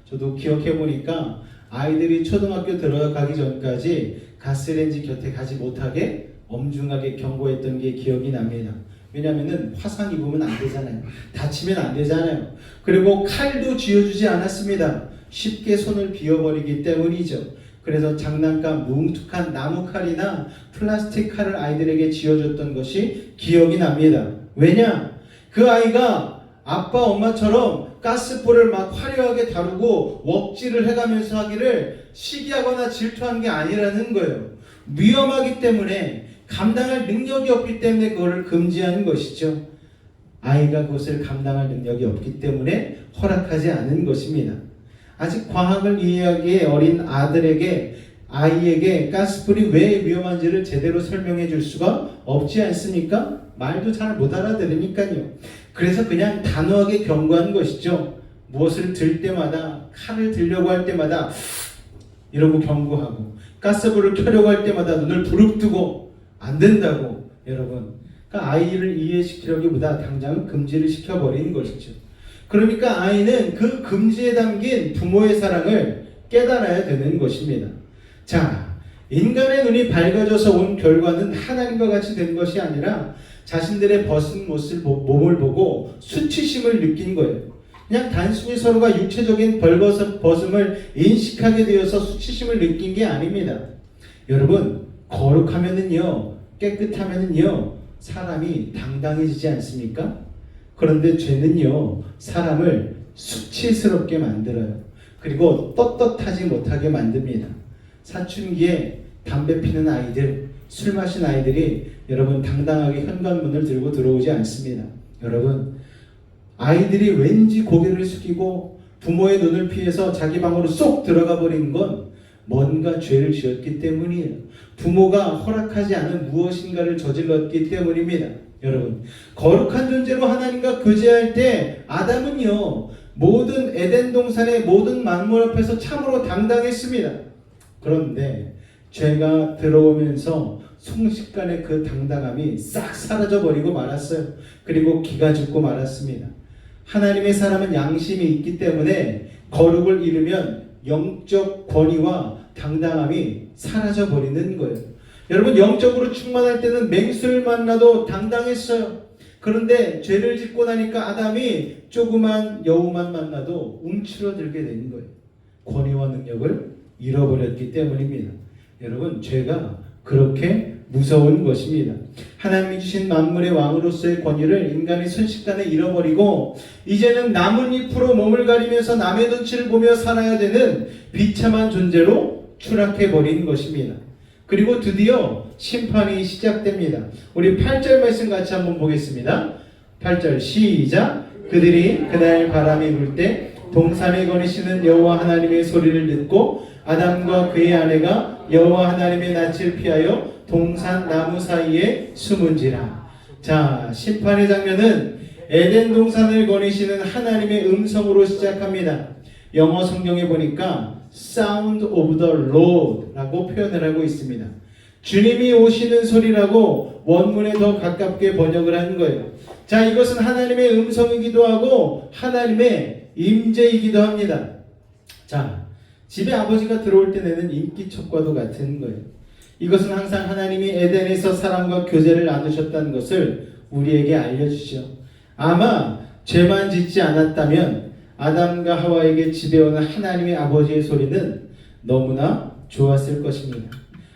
저도 기억해 보니까 아이들이 초등학교 들어가기 전까지 가스레인지 곁에 가지 못하게 엄중하게 경고했던 게 기억이 납니다. 왜냐하면 화상 입으면 안 되잖아요. 다치면 안 되잖아요. 그리고 칼도 쥐어주지 않았습니다. 쉽게 손을 비워버리기 때문이죠. 그래서 장난감 뭉툭한 나무 칼이나 플라스틱 칼을 아이들에게 쥐어줬던 것이 기억이 납니다. 왜냐? 그 아이가 아빠 엄마처럼 가스불을 막 화려하게 다루고 웍질을 해가면서 하기를 시기하거나 질투한 게 아니라는 거예요. 위험하기 때문에, 감당할 능력이 없기 때문에 그거를 금지하는 것이죠. 아이가 그것을 감당할 능력이 없기 때문에 허락하지 않은 것입니다. 아직 과학을 이해하기에 어린 아이에게 가스불이 왜 위험한지를 제대로 설명해 줄 수가 없지 않습니까? 말도 잘 못 알아들으니까요. 그래서 그냥 단호하게 경고한 것이죠. 무엇을 들 때마다, 칼을 들려고 할 때마다 이러고 경고하고, 가스불을 켜려고 할 때마다 눈을 부릅뜨고 안 된다고. 여러분, 그러니까 아이를 이해시키려기보다 당장 금지를 시켜버리는 것이죠. 그러니까 아이는 그 금지에 담긴 부모의 사랑을 깨달아야 되는 것입니다. 자, 인간의 눈이 밝아져서 온 결과는 하나님과 같이 된 것이 아니라 자신들의 벗은 몸을 보고 수치심을 느낀 거예요. 그냥 단순히 서로가 육체적인 벗음을 인식하게 되어서 수치심을 느낀 게 아닙니다. 여러분, 거룩하면은요, 깨끗하면은요, 사람이 당당해지지 않습니까? 그런데 죄는요, 사람을 수치스럽게 만들어요. 그리고 떳떳하지 못하게 만듭니다. 사춘기에 담배 피는 아이들, 술 마신 아이들이 여러분 당당하게 현관문을 들고 들어오지 않습니다. 여러분, 아이들이 왠지 고개를 숙이고 부모의 눈을 피해서 자기 방으로 쏙 들어가 버린 건 뭔가 죄를 지었기 때문이에요. 부모가 허락하지 않은 무엇인가를 저질렀기 때문입니다. 여러분, 거룩한 존재로 하나님과 교제할 때 아담은요, 모든 에덴 동산의 모든 만물 앞에서 참으로 당당했습니다. 그런데 죄가 들어오면서 순식간에 그 당당함이 싹 사라져 버리고 말았어요. 그리고 기가 죽고 말았습니다. 하나님의 사람은 양심이 있기 때문에 거룩을 잃으면 영적 권위와 당당함이 사라져 버리는 거예요. 여러분, 영적으로 충만할 때는 맹수를 만나도 당당했어요. 그런데 죄를 짓고 나니까 아담이 조그만 여우만 만나도 움츠러들게 되는 거예요. 권위와 능력을 잃어버렸기 때문입니다. 여러분, 죄가 그렇게 무서운 것입니다. 하나님이 주신 만물의 왕으로서의 권위를 인간이 순식간에 잃어버리고 이제는 나뭇잎으로 몸을 가리면서 남의 눈치를 보며 살아야 되는 비참한 존재로 추락해버린 것입니다. 그리고 드디어 심판이 시작됩니다. 우리 8절 말씀 같이 한번 보겠습니다. 8절 시작. 그들이 그날 바람이 불 때 동산에 거니시는 여호와 하나님의 소리를 듣고 아담과 그의 아내가 여호와 하나님의 낯을 피하여 동산 나무 사이에 숨은지라. 자, 심판의 장면은 에덴 동산을 거니시는 하나님의 음성으로 시작합니다. 영어 성경에 보니까 Sound of the Lord 라고 표현을 하고 있습니다. 주님이 오시는 소리라고 원문에 더 가깝게 번역을 한 거예요. 자, 이것은 하나님의 음성이기도 하고 하나님의 임재이기도 합니다. 자, 집에 아버지가 들어올 때 내는 인기척과도 같은 거예요. 이것은 항상 하나님이 에덴에서 사람과 교제를 나누셨다는 것을 우리에게 알려주죠. 아마 죄만 짓지 않았다면 아담과 하와에게 집에오는 하나님의 아버지의 소리는 너무나 좋았을 것입니다.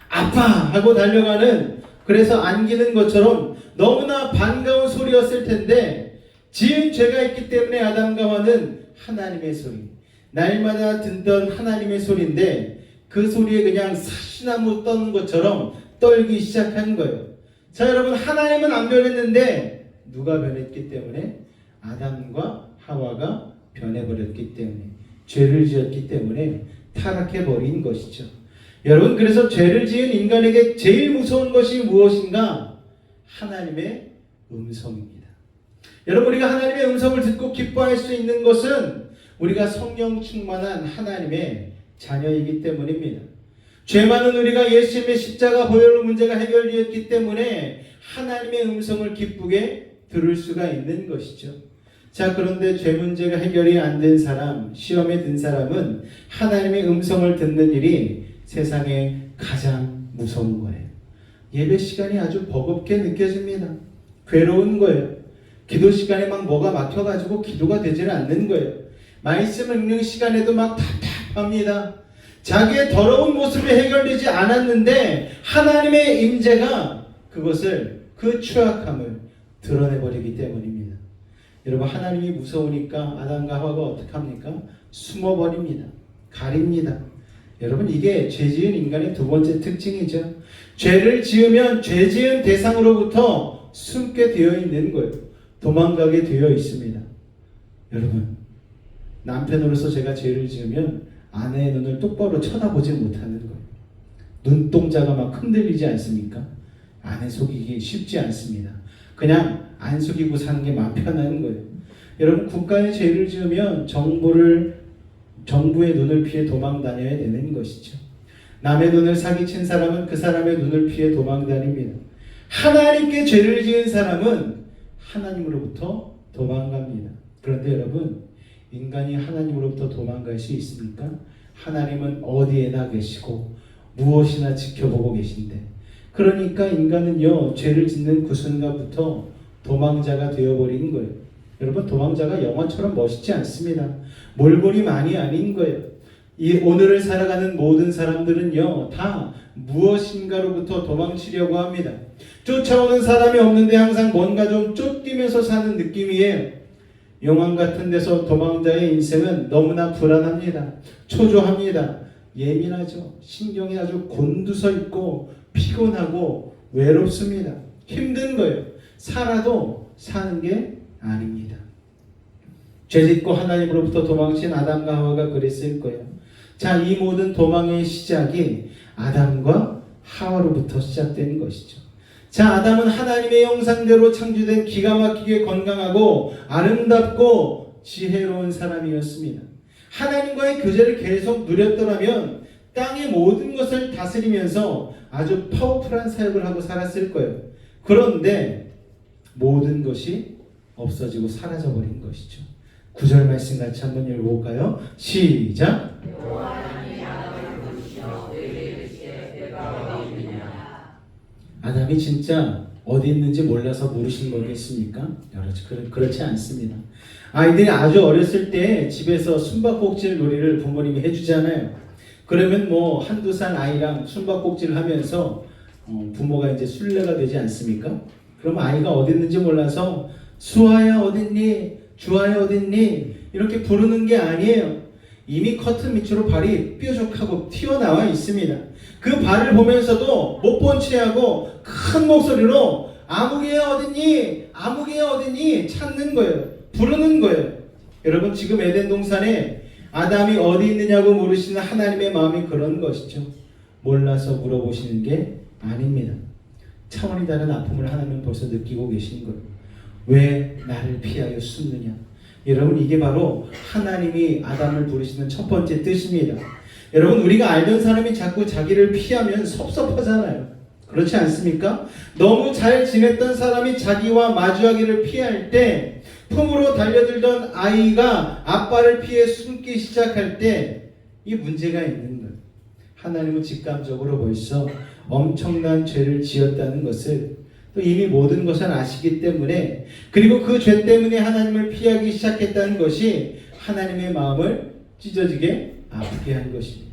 아빠! 하고 달려가는, 그래서 안기는 것처럼 너무나 반가운 소리였을 텐데 지은 죄가 있기 때문에 아담과 하와는 하나님의 소리, 날마다 듣던 하나님의 소리인데 그 소리에 그냥 사시나무 떠는 것처럼 떨기 시작한 거예요. 자, 여러분, 하나님은 안 변했는데 누가 변했기 때문에? 아담과 하와가 변해버렸기 때문에, 죄를 지었기 때문에 타락해버린 것이죠. 여러분, 그래서 죄를 지은 인간에게 제일 무서운 것이 무엇인가? 하나님의 음성입니다. 여러분, 우리가 하나님의 음성을 듣고 기뻐할 수 있는 것은 우리가 성령 충만한 하나님의 자녀이기 때문입니다. 죄 많은 우리가 예수님의 십자가 보혈로 문제가 해결되었기 때문에 하나님의 음성을 기쁘게 들을 수가 있는 것이죠. 자, 그런데 죄 문제가 해결이 안 된 사람, 시험에 든 사람은 하나님의 음성을 듣는 일이 세상에 가장 무서운 거예요. 예배 시간이 아주 버겁게 느껴집니다. 괴로운 거예요. 기도 시간에 막 뭐가 막혀가지고 기도가 되지는 않는 거예요. 말씀 읽는 시간에도 막 답답합니다. 자기의 더러운 모습이 해결되지 않았는데 하나님의 임재가 그것을, 그 추악함을 드러내버리기 때문입니다. 여러분, 하나님이 무서우니까 아담과 하와가 어떻게 합니까? 숨어버립니다. 가립니다. 여러분, 이게 죄 지은 인간의 두 번째 특징이죠. 죄를 지으면 죄 지은 대상으로부터 숨게 되어 있는 거예요. 도망가게 되어 있습니다. 여러분, 남편으로서 제가 죄를 지으면 아내의 눈을 똑바로 쳐다보지 못하는 거예요. 눈동자가 막 흔들리지 않습니까? 아내 속이기 쉽지 않습니다. 그냥 안 속이고 사는 게 마음 편한 거예요. 여러분, 국가에 죄를 지으면 정부의 눈을 피해 도망 다녀야 되는 것이죠. 남의 눈을 사기친 사람은 그 사람의 눈을 피해 도망 다닙니다. 하나님께 죄를 지은 사람은 하나님으로부터 도망갑니다. 그런데 여러분, 인간이 하나님으로부터 도망갈 수 있습니까? 하나님은 어디에나 계시고 무엇이나 지켜보고 계신데, 그러니까 인간은요, 죄를 짓는 그 순간부터 도망자가 되어버린 거예요. 여러분, 도망자가 영화처럼 멋있지 않습니다. 몰골이만이 아닌 거예요. 이 오늘을 살아가는 모든 사람들은요, 다 무엇인가로부터 도망치려고 합니다. 쫓아오는 사람이 없는데 항상 뭔가 좀 쫓기면서 사는 느낌이에요. 용암 같은 데서 도망자의 인생은 너무나 불안합니다. 초조합니다. 예민하죠. 신경이 아주 곤두서 있고 피곤하고 외롭습니다. 힘든 거예요. 살아도 사는 게 아닙니다. 죄짓고 하나님으로부터 도망친 아담과 하와가 그랬을 거예요. 자, 이 모든 도망의 시작이 아담과 하와로부터 시작된 것이죠. 자, 아담은 하나님의 형상대로 창조된 기가 막히게 건강하고 아름답고 지혜로운 사람이었습니다. 하나님과의 교제를 계속 누렸더라면 땅의 모든 것을 다스리면서 아주 파워풀한 사역을 하고 살았을 거예요. 그런데 모든 것이 없어지고 사라져버린 것이죠. 9절 말씀 같이 한번 읽어볼까요? 시작! 아담이 진짜 어디 있는지 몰라서 물으신 거겠습니까? 그렇지 않습니다. 아이들이 아주 어렸을 때 집에서 숨바꼭질 놀이를 부모님이 해주잖아요. 그러면 뭐 한두 살 아이랑 숨바꼭질 하면서 부모가 이제 술래가 되지 않습니까? 그럼 아이가 어디 있는지 몰라서 수아야 어딨니? 주아야 어딨니? 이렇게 부르는 게 아니에요. 이미 커튼 밑으로 발이 뾰족하고 튀어나와 있습니다. 그 발을 보면서도 못 본 체하고 큰 목소리로 아무개야 어딨니? 아무개야 어딨니? 찾는 거예요. 부르는 거예요. 여러분, 지금 에덴 동산에 아담이 어디 있느냐고 물으시는 하나님의 마음이 그런 것이죠. 몰라서 물어보시는 게 아닙니다. 차원이 다른 아픔을 하나님은 벌써 느끼고 계신 거예요. 왜 나를 피하여 숨느냐? 여러분, 이게 바로 하나님이 아담을 부르시는 첫 번째 뜻입니다. 여러분, 우리가 알던 사람이 자꾸 자기를 피하면 섭섭하잖아요. 그렇지 않습니까? 너무 잘 지냈던 사람이 자기와 마주하기를 피할 때, 품으로 달려들던 아이가 아빠를 피해 숨기 시작할 때 이 문제가 있는 거예요. 하나님은 직감적으로 벌써 엄청난 죄를 지었다는 것을 또 이미 모든 것을 아시기 때문에, 그리고 그 죄 때문에 하나님을 피하기 시작했다는 것이 하나님의 마음을 찢어지게 아프게 한 것입니다.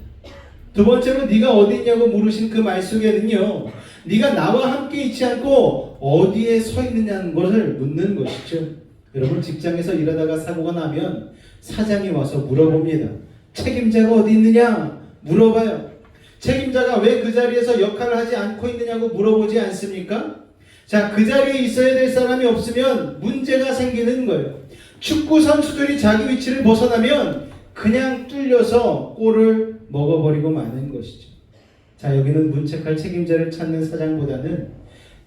두 번째로 네가 어디 있냐고 물으신 그 말 속에는요, 네가 나와 함께 있지 않고 어디에 서 있느냐는 것을 묻는 것이죠. 여러분, 직장에서 일하다가 사고가 나면 사장이 와서 물어봅니다. 책임자가 어디 있느냐? 물어봐요. 책임자가 왜 그 자리에서 역할을 하지 않고 있느냐고 물어보지 않습니까? 자, 그 자리에 있어야 될 사람이 없으면 문제가 생기는 거예요. 축구 선수들이 자기 위치를 벗어나면 그냥 뚫려서 골을 먹어버리고 마는 것이죠. 자, 여기는 문책할 책임자를 찾는 사장보다는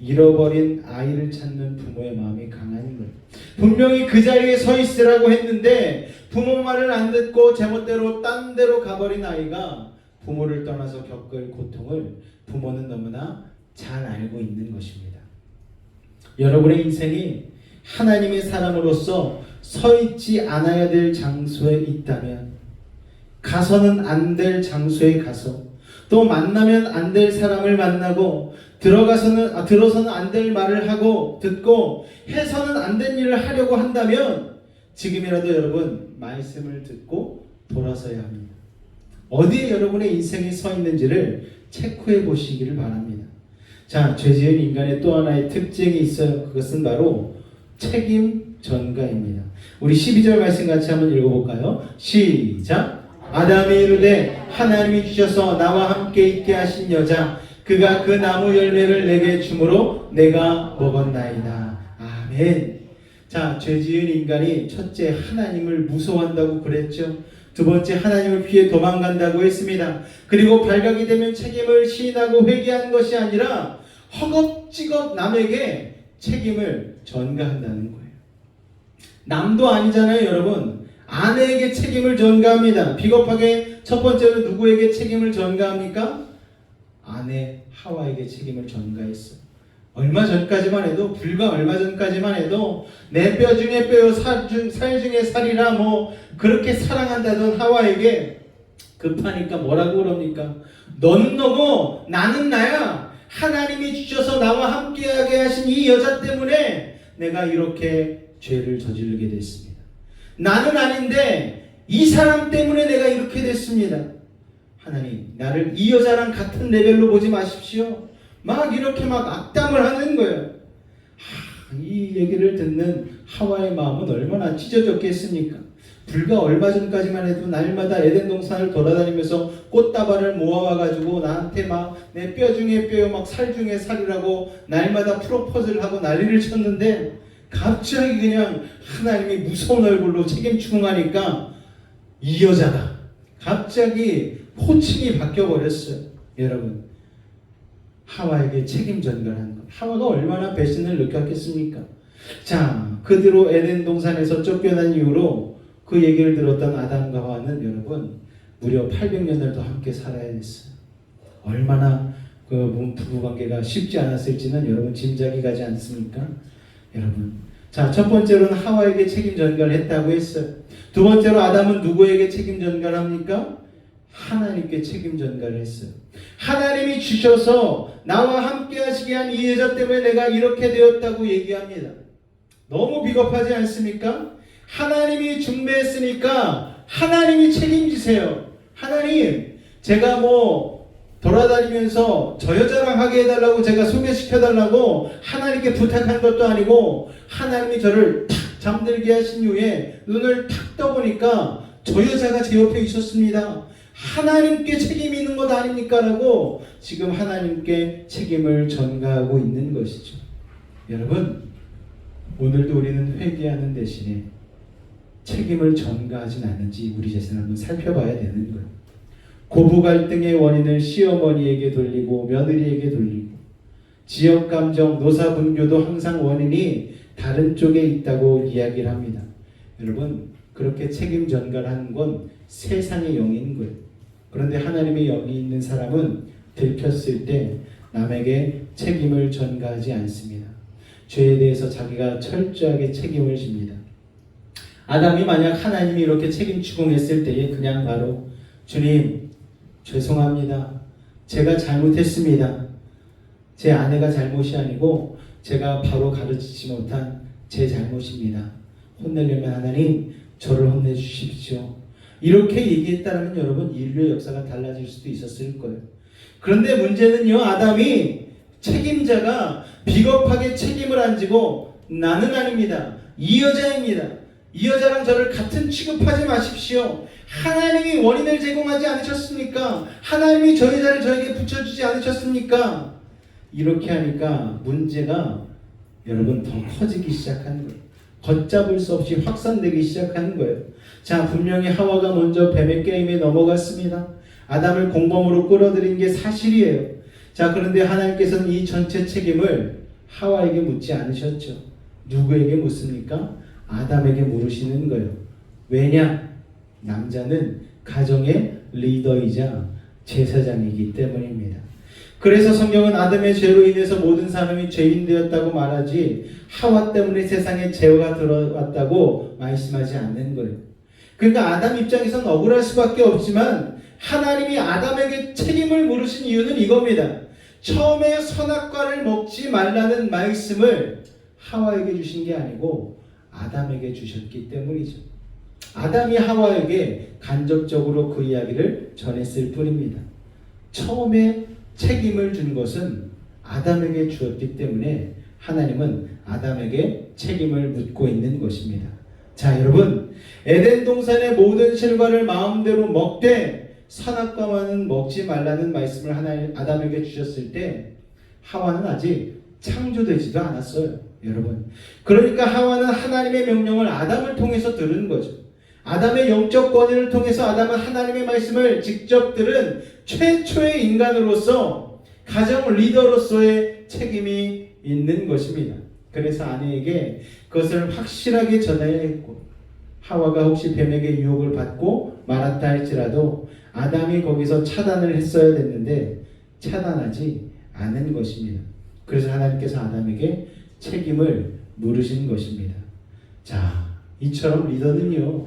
잃어버린 아이를 찾는 부모의 마음이 강한 거예요. 분명히 그 자리에 서 있으라고 했는데 부모 말을 안 듣고 제멋대로 딴 데로 가버린 아이가 부모를 떠나서 겪을 고통을 부모는 너무나 잘 알고 있는 것입니다. 여러분의 인생이 하나님의 사람으로서 서 있지 않아야 될 장소에 있다면, 가서는 안 될 장소에 가서, 또 만나면 안 될 사람을 만나고, 들어서는 안 될 말을 하고 듣고, 해서는 안 된 일을 하려고 한다면 지금이라도 여러분 말씀을 듣고 돌아서야 합니다. 어디에 여러분의 인생이 서 있는지를 체크해 보시기를 바랍니다. 자, 죄지은 인간의 또 하나의 특징이 있어요. 그것은 바로 책임 전가입니다. 우리 12절 말씀 같이 한번 읽어볼까요? 시작! 아담이 이르되 하나님이 주셔서 나와 함께 있게 하신 여자, 그가 그 나무 열매를 내게 주므로 내가 먹었나이다. 아멘. 자, 죄지은 인간이 첫째 하나님을 무서워한다고 그랬죠. 두 번째 하나님을 피해 도망간다고 했습니다. 그리고 발각이 되면 책임을 시인하고 회개한 것이 아니라 허겁지겁 남에게 책임을 전가한다는 거예요. 남도 아니잖아요, 여러분. 아내에게 책임을 전가합니다. 비겁하게 첫 번째로 누구에게 책임을 전가합니까? 아내 하와에게 책임을 전가했어요. 얼마 전까지만 해도, 불과 얼마 전까지만 해도 내 뼈 중에 뼈요 살 중에 살이라 뭐 그렇게 사랑한다던 하와에게 급하니까 뭐라고 그럽니까? 너는 너고 나는 나야. 하나님이 주셔서 나와 함께하게 하신 이 여자 때문에 내가 이렇게 죄를 저지르게 됐습니다. 나는 아닌데 이 사람 때문에 내가 이렇게 됐습니다. 하나님, 나를 이 여자랑 같은 레벨로 보지 마십시오. 막 이렇게 막 악담을 하는 거예요. 이 얘기를 듣는 하와의 마음은 얼마나 찢어졌겠습니까? 불과 얼마 전까지만 해도 날마다 에덴 동산을 돌아다니면서 꽃다발을 모아와가지고 나한테 막 내 뼈 중에 뼈요 막 살 중에 살이라고 날마다 프로포즈를 하고 난리를 쳤는데, 갑자기 그냥 하나님이 무서운 얼굴로 책임 추궁하니까 이 여자가 갑자기 호칭이 바뀌어버렸어요. 여러분, 하와에게 책임 전가를 한 겁니다. 하와가 얼마나 배신을 느꼈겠습니까? 자, 그대로 에덴 동산에서 쫓겨난 이후로 그 얘기를 들었던 아담과 하와는 여러분 무려 800년을 더 함께 살아야 했어요. 얼마나 그 부부관계가 쉽지 않았을지는 여러분 짐작이 가지 않습니까? 여러분, 자, 첫 번째로는 하와에게 책임 전가를 했다고 했어요. 두 번째로 아담은 누구에게 책임 전가를 합니까? 하나님께 책임 전가를 했어요. 하나님이 주셔서 나와 함께 하시게 한 이 여자 때문에 내가 이렇게 되었다고 얘기합니다. 너무 비겁하지 않습니까? 하나님이 중매했으니까 하나님이 책임지세요. 하나님, 제가 돌아다니면서 저 여자랑 하게 해달라고 제가 소개시켜달라고 하나님께 부탁한 것도 아니고 하나님이 저를 탁 잠들게 하신 이후에 눈을 탁 떠보니까 저 여자가 제 옆에 있었습니다. 하나님께 책임이 있는 것 아닙니까? 라고 지금 하나님께 책임을 전가하고 있는 것이죠. 여러분, 오늘도 우리는 회개하는 대신에 책임을 전가하진 않는지 우리 자신을 한번 살펴봐야 되는 거예요. 고부 갈등의 원인을 시어머니에게 돌리고 며느리에게 돌리고 지역 감정, 노사 분교도 항상 원인이 다른 쪽에 있다고 이야기를 합니다. 여러분, 그렇게 책임 전가를 하는 건 세상의 영인 거예요. 그런데 하나님의 영이 있는 사람은 들켰을 때 남에게 책임을 전가하지 않습니다. 죄에 대해서 자기가 철저하게 책임을 집니다. 아담이 만약 하나님이 이렇게 책임 추궁했을 때에 그냥 바로 주님, 죄송합니다. 제가 잘못했습니다. 제 아내가 잘못이 아니고 제가 바로 가르치지 못한 제 잘못입니다. 혼내려면 하나님 저를 혼내주십시오. 이렇게 얘기했다면 여러분 인류의 역사가 달라질 수도 있었을 거예요. 그런데 문제는요, 아담이 책임자가 비겁하게 책임을 안 지고 나는 아닙니다. 이 여자입니다. 이 여자랑 저를 같은 취급하지 마십시오. 하나님이 원인을 제공하지 않으셨습니까? 하나님이 저 여자를 저에게 붙여주지 않으셨습니까? 이렇게 하니까 문제가 여러분 더 커지기 시작하는 거예요. 걷잡을 수 없이 확산되기 시작하는 거예요. 자, 분명히 하와가 먼저 뱀의 게임에 넘어갔습니다. 아담을 공범으로 끌어들인 게 사실이에요. 자, 그런데 하나님께서는 이 전체 책임을 하와에게 묻지 않으셨죠. 누구에게 묻습니까? 아담에게 물으시는 거예요. 왜냐? 남자는 가정의 리더이자 제사장이기 때문입니다. 그래서 성경은 아담의 죄로 인해서 모든 사람이 죄인 되었다고 말하지 하와 때문에 세상에 죄가 들어왔다고 말씀하지 않는 거예요. 그러니까 아담 입장에서는 억울할 수밖에 없지만 하나님이 아담에게 책임을 물으신 이유는 이겁니다. 처음에 선악과를 먹지 말라는 말씀을 하와에게 주신 게 아니고 아담에게 주셨기 때문이죠. 아담이 하와에게 간접적으로 그 이야기를 전했을 뿐입니다. 처음에 책임을 준 것은 아담에게 주었기 때문에 하나님은 아담에게 책임을 묻고 있는 것입니다. 자, 여러분, 에덴 동산의 모든 실과를 마음대로 먹되 선악과만은 먹지 말라는 말씀을 하나님 아담에게 주셨을 때 하와는 아직 창조되지도 않았어요. 여러분, 그러니까 하와는 하나님의 명령을 아담을 통해서 들은 거죠. 아담의 영적 권위를 통해서 아담은 하나님의 말씀을 직접 들은 최초의 인간으로서 가정 리더로서의 책임이 있는 것입니다. 그래서 아내에게 그것을 확실하게 전해야 했고, 하와가 혹시 뱀에게 유혹을 받고 말았다 할지라도 아담이 거기서 차단을 했어야 됐는데 차단하지 않은 것입니다. 그래서 하나님께서 아담에게 책임을 물으신 것입니다. 자, 이처럼 리더는요,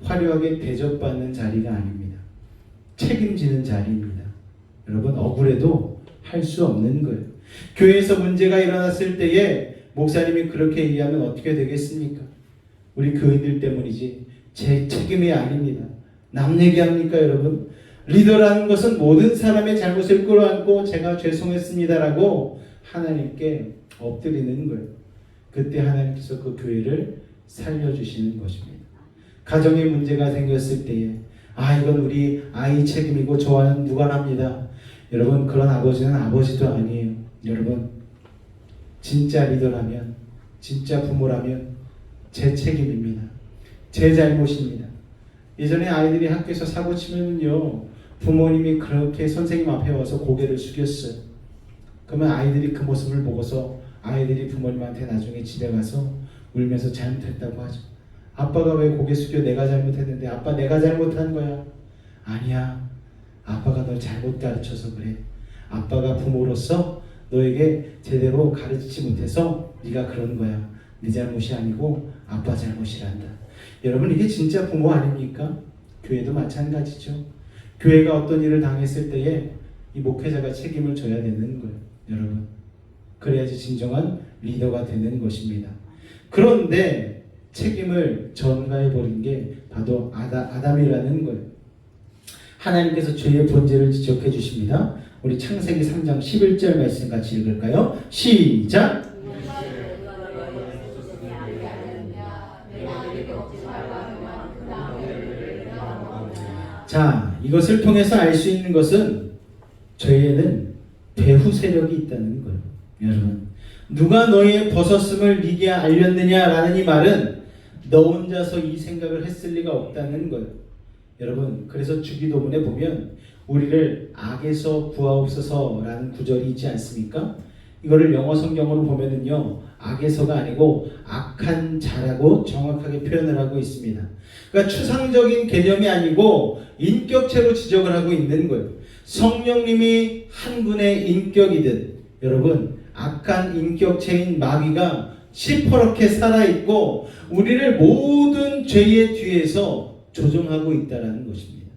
화려하게 대접받는 자리가 아닙니다. 책임지는 자리입니다. 여러분, 억울해도 할 수 없는 거예요. 교회에서 문제가 일어났을 때에 목사님이 그렇게 얘기하면 어떻게 되겠습니까? 우리 교인들 때문이지 제 책임이 아닙니다. 남 얘기합니까, 여러분? 리더라는 것은 모든 사람의 잘못을 끌어안고 제가 죄송했습니다라고 하나님께 엎드리는 거예요. 그때 하나님께서 그 교회를 살려주시는 것입니다. 가정에 문제가 생겼을 때에 이건 우리 아이 책임이고 저와는 무관합니다. 여러분, 그런 아버지는 아버지도 아니에요. 여러분, 진짜 리더라면, 진짜 부모라면 제 책임입니다. 제 잘못입니다. 예전에 아이들이 학교에서 사고 치면요, 부모님이 그렇게 선생님 앞에 와서 고개를 숙였어요. 그러면 아이들이 그 모습을 보고서 아이들이 부모님한테 나중에 집에 가서 울면서 잘못했다고 하죠. 아빠가 왜 고개 숙여 내가 잘못했는데 아빠 내가 잘못한 거야. 아니야. 아빠가 널 잘못 가르쳐서 그래. 아빠가 부모로서 너에게 제대로 가르치지 못해서 네가 그런 거야. 네 잘못이 아니고 아빠 잘못이란다. 여러분 이게 진짜 부모 아닙니까? 교회도 마찬가지죠. 교회가 어떤 일을 당했을 때에 이 목회자가 책임을 져야 되는 거예요. 여러분 그래야지 진정한 리더가 되는 것입니다. 그런데 책임을 전가해버린 게 바로 아담이라는 거예요. 하나님께서 죄의 본질을 지적해 주십니다. 우리 창세기 3장 11절 말씀 같이 읽을까요? 시작! 자, 이것을 통해서 알 수 있는 것은 죄에는 배후 세력이 있다는 거예요. 여러분, 누가 너의 벗었음을 네게 알렸느냐라는 이 말은 너 혼자서 이 생각을 했을 리가 없다는 거예요. 여러분, 그래서 주기도문에 보면 우리를 악에서 구하옵소서라는 구절이 있지 않습니까? 이거를 영어 성경으로 보면은요, 악에서가 아니고 악한 자라고 정확하게 표현을 하고 있습니다. 그러니까 추상적인 개념이 아니고 인격체로 지적을 하고 있는 거예요. 성령님이 한 분의 인격이듯 여러분 악한 인격체인 마귀가 시퍼렇게 살아있고 우리를 모든 죄의 뒤에서 조종하고 있다는 것입니다.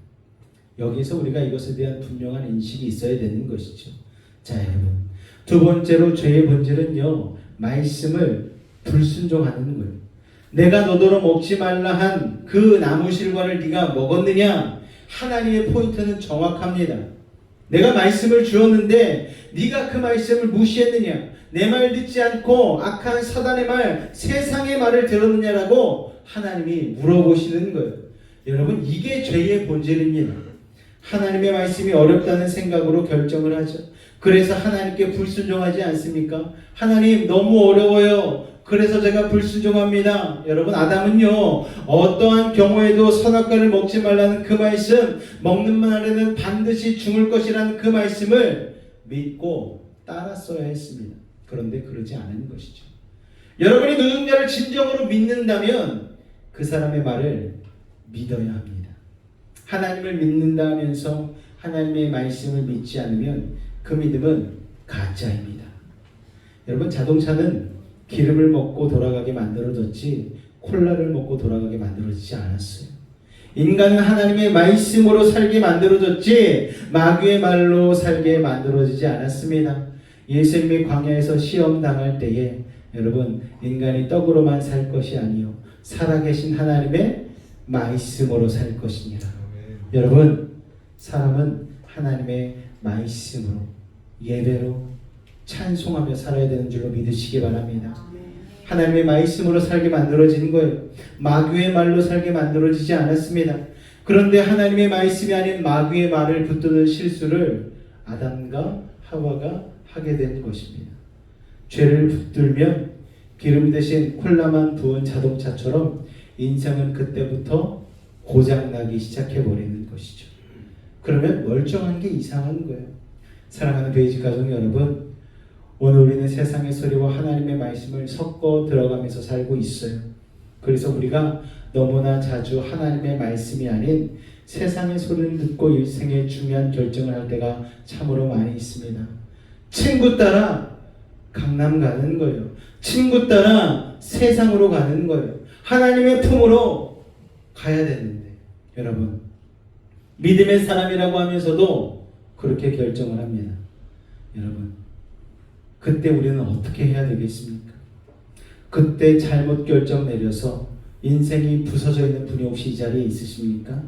여기서 우리가 이것에 대한 분명한 인식이 있어야 되는 것이죠. 자 여러분, 두 번째로 죄의 본질은요, 말씀을 불순종하는 거예요. 내가 너더러 먹지 말라 한 그 나무실과를 네가 먹었느냐? 하나님의 포인트는 정확합니다. 내가 말씀을 주었는데 네가 그 말씀을 무시했느냐? 내 말 듣지 않고 악한 사단의 말, 세상의 말을 들었느냐라고 하나님이 물어보시는 거예요. 여러분 이게 죄의 본질입니다. 하나님의 말씀이 어렵다는 생각으로 결정을 하죠. 그래서 하나님께 불순종하지 않습니까? 하나님 너무 어려워요. 그래서 제가 불순종합니다. 여러분 아담은요 어떠한 경우에도 선악과를 먹지 말라는 그 말씀, 먹는 날에는 반드시 죽을 것이라는 그 말씀을 믿고 따랐어야 했습니다. 그런데 그러지 않은 것이죠. 여러분이 노동자를 진정으로 믿는다면 그 사람의 말을 믿어야 합니다. 하나님을 믿는다 하면서 하나님의 말씀을 믿지 않으면 그 믿음은 가짜입니다. 여러분 자동차는 기름을 먹고 돌아가게 만들어졌지 콜라를 먹고 돌아가게 만들어지지 않았어요. 인간은 하나님의 말씀으로 살게 만들어졌지 마귀의 말로 살게 만들어지지 않았습니다. 예수님이 광야에서 시험 당할 때에 여러분 인간이 떡으로만 살 것이 아니요 살아계신 하나님의 말씀으로 살 것이니라. 여러분 사람은 하나님의 말씀으로 예배로 찬송하며 살아야 되는 줄로 믿으시기 바랍니다. 하나님의 말씀으로 살게 만들어지는 거예요. 마귀의 말로 살게 만들어지지 않았습니다. 그런데 하나님의 말씀이 아닌 마귀의 말을 붙드는 실수를 아담과 하와가 하게 된 것입니다. 죄를 붙들면 기름 대신 콜라만 부은 자동차처럼 인생은 그때부터 고장나기 시작해버리는 것이죠. 그러면 멀쩡한 게 이상한 거예요. 사랑하는 베이직 가족 여러분, 오늘 우리는 세상의 소리와 하나님의 말씀을 섞어 들어가면서 살고 있어요. 그래서 우리가 너무나 자주 하나님의 말씀이 아닌 세상의 소리를 듣고 일생의 중요한 결정을 할 때가 참으로 많이 있습니다. 친구 따라 강남 가는 거예요. 친구 따라 세상으로 가는 거예요. 하나님의 품으로 가야 되는데 여러분 믿음의 사람이라고 하면서도 그렇게 결정을 합니다. 여러분 그때 우리는 어떻게 해야 되겠습니까? 그때 잘못 결정 내려서 인생이 부서져 있는 분이 혹시 이 자리에 있으십니까?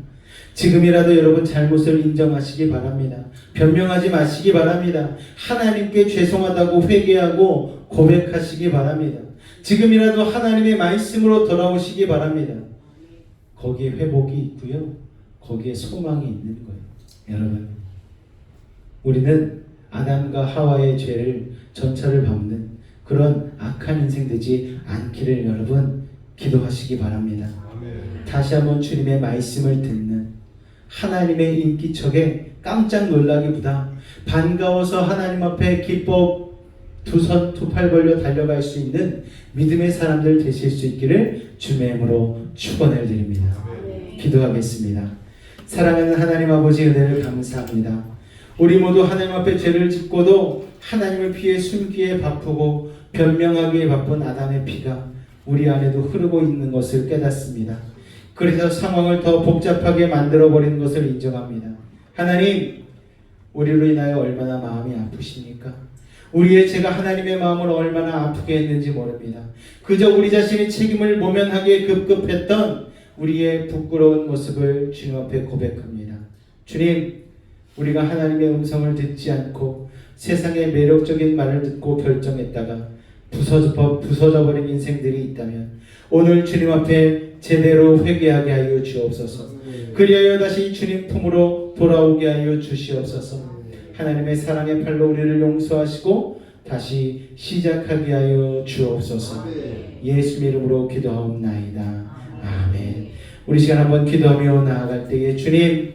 지금이라도 여러분 잘못을 인정하시기 바랍니다. 변명하지 마시기 바랍니다. 하나님께 죄송하다고 회개하고 고백하시기 바랍니다. 지금이라도 하나님의 말씀으로 돌아오시기 바랍니다. 거기에 회복이 있고요. 거기에 소망이 있는 거예요. 여러분 우리는 아담과 하와의 죄를 전차를 밟는 그런 악한 인생 되지 않기를 여러분 기도하시기 바랍니다. 아멘. 다시 한번 주님의 말씀을 듣는 하나님의 인기척에 깜짝 놀라기보다 반가워서 하나님 앞에 기뻐 두 손 두 팔 벌려 달려갈 수 있는 믿음의 사람들 되실 수 있기를 주님의 이름으로 축원을 드립니다. 기도하겠습니다. 사랑하는 하나님 아버지, 은혜를 감사합니다. 우리 모두 하나님 앞에 죄를 짓고도 하나님을 피해 숨기에 바쁘고 변명하기에 바쁜 아담의 피가 우리 안에도 흐르고 있는 것을 깨닫습니다. 그래서 상황을 더 복잡하게 만들어버리는 것을 인정합니다. 하나님, 우리로 인하여 얼마나 마음이 아프십니까? 우리의 죄가 하나님의 마음을 얼마나 아프게 했는지 모릅니다. 그저 우리 자신의 책임을 모면하기에 급급했던 우리의 부끄러운 모습을 주님 앞에 고백합니다. 주님, 우리가 하나님의 음성을 듣지 않고 세상의 매력적인 말을 듣고 결정했다가 부서져버린 인생들이 있다면 오늘 주님 앞에 제대로 회개하게 하여 주옵소서. 그리하여 다시 주님 품으로 돌아오게 하여 주시옵소서. 하나님의 사랑의 팔로 우리를 용서하시고 다시 시작하게 하여 주옵소서. 예수의 이름으로 기도하옵나이다. 아멘. 우리 시간 한번 기도하며 나아갈 때에 주님,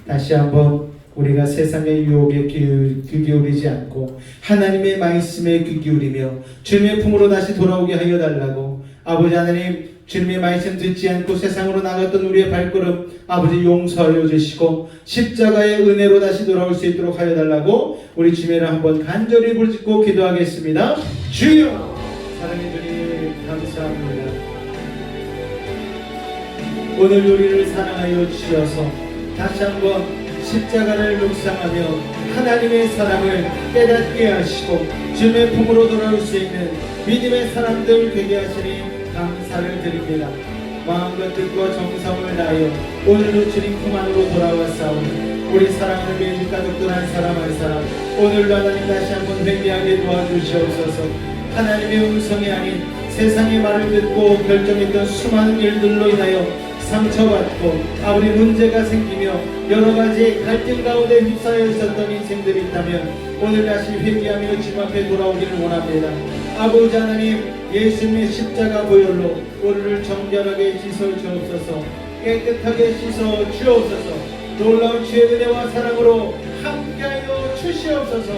다시 한번 우리가 세상의 유혹에 귀 기울이지 않고 하나님의 말씀에 귀 기울이며 주님의 품으로 다시 돌아오게 하여 달라고, 아버지 하나님, 주님의 말씀 듣지 않고 세상으로 나갔던 우리의 발걸음 아버지 용서하여 주시고 십자가의 은혜로 다시 돌아올 수 있도록 하여 달라고 우리 주님을 한번 간절히 부르짖고 기도하겠습니다. 주여, 사랑해 주님 감사합니다. 오늘 우리를 사랑하여 주셔서 다시 한번 십자가를 묵상하며 하나님의 사랑을 깨닫게 하시고 주님의 품으로 돌아올 수 있는 믿음의 사람들 되게 하시니 감사를 드립니다. 마음과 뜻과 정성을 다하여 오늘도 주님 품 안으로 돌아왔사오니 우리 사랑하는 매일 가족들 한 사람 한 사람 오늘도 하나님 다시 한번 회개하게 도와주시옵소서. 하나님의 음성이 아닌 세상의 말을 듣고 결정했던 수많은 일들로 인하여 상처받고 아버지 문제가 생기며 여러가지 갈등 가운데 휩싸여 있었던 인생들이 있다면 오늘 다시 회개하며 주님 앞에 돌아오기를 원합니다. 아버지 하나님, 예수님의 십자가 보혈로 우리를 정결하게 씻어 주옵소서. 깨끗하게 씻어 주옵소서. 놀라운 주의 은혜와 사랑으로 함께하여 주시옵소서.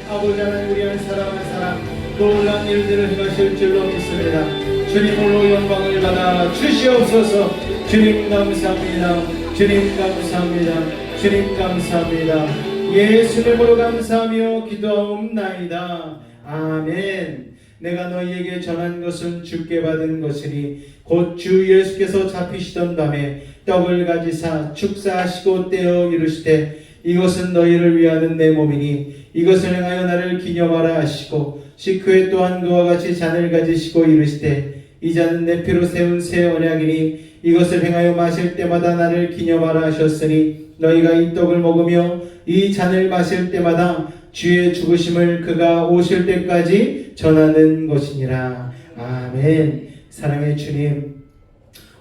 아버지 하나님, 우리 한 사람 한 사람 놀라운 일들을 행하실 줄로 믿습니다. 주님 홀로 영광을 받아 주시옵소서. 주님 감사합니다. 주님 감사합니다. 주님 감사합니다. 예수님으로 감사하며 기도하옵나이다. 아멘. 내가 너희에게 전한 것은 주께 받은 것이니 곧 주 예수께서 잡히시던 밤에 떡을 가지사 축사하시고 떼어 이르시되 이것은 너희를 위하는 내 몸이니 이것을 행하여 나를 기념하라 하시고 식후에 또한 그와 같이 잔을 가지시고 이르시되 이 잔은 내 피로 세운 새 언약이니 이것을 행하여 마실 때마다 나를 기념하라 하셨으니 너희가 이 떡을 먹으며 이 잔을 마실 때마다 주의 죽으심을 그가 오실 때까지 전하는 것이니라. 아멘. 사랑의 주님,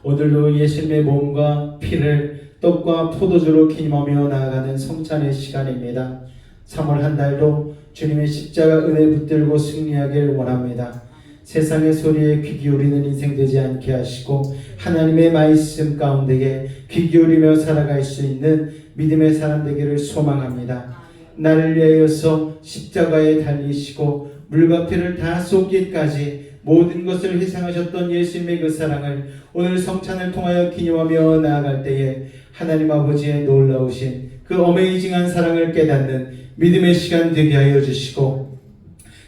오늘도 예수님의 몸과 피를 떡과 포도주로 기념하며 나아가는 성찬의 시간입니다. 3월 한 달도 주님의 십자가 은혜 붙들고 승리하길 원합니다. 세상의 소리에 귀 기울이는 인생 되지 않게 하시고 하나님의 말씀 가운데에 귀 기울이며 살아갈 수 있는 믿음의 사람 되기를 소망합니다. 나를 위하여서 십자가에 달리시고 물과 피를 다 쏟기까지 모든 것을 희생하셨던 예수님의 그 사랑을 오늘 성찬을 통하여 기념하며 나아갈 때에 하나님 아버지의 놀라우신 그 어메이징한 사랑을 깨닫는 믿음의 시간 되게 하여 주시고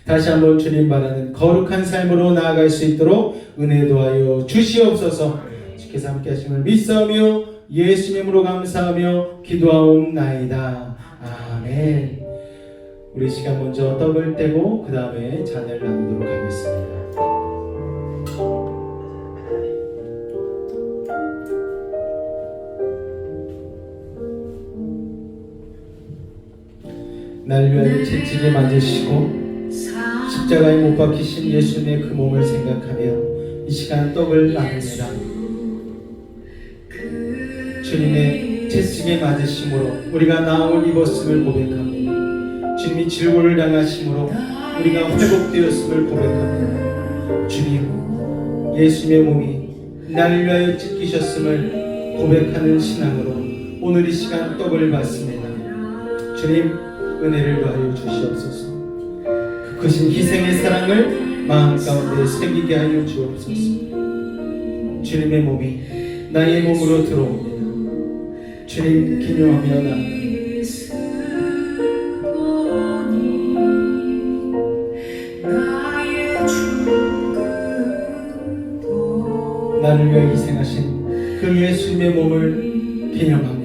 다시 한번 주님 바라는 거룩한 삶으로 나아갈 수 있도록 은혜 도하여 주시옵소서. 주께서 함께 하심을 믿사오며 예수님으로 감사하며 기도하옵나이다. 아멘. 우리 시간 먼저 떡을 떼고 그 다음에 잔을 나누도록 하겠습니다. 날 위하여 채찍에 맞으시고 십자가에 못 박히신 예수님의 그 몸을 생각하며 이 시간 떡을 나눕니다. 주님의 채찍에 맞으심으로 우리가 나음을 입었음을 고백합니다. 주님이 질고를 당하심으로 우리가 회복되었음을 고백합니다. 주님, 예수님의 몸이 나를 위하여 찢기셨음을 고백하는 신앙으로 오늘 이 시간 떡을 받습니다. 주님, 은혜를 더하여 주시옵소서. 그 크신 희생의 사랑을 마음 가운데 새기게 하여 주옵소서. 주님의 몸이 나의 몸으로 들어옵니다. 주님 기념하며 나아갑니다. 나를 위해 희생하신 그 예수님의 몸을 기념합니다.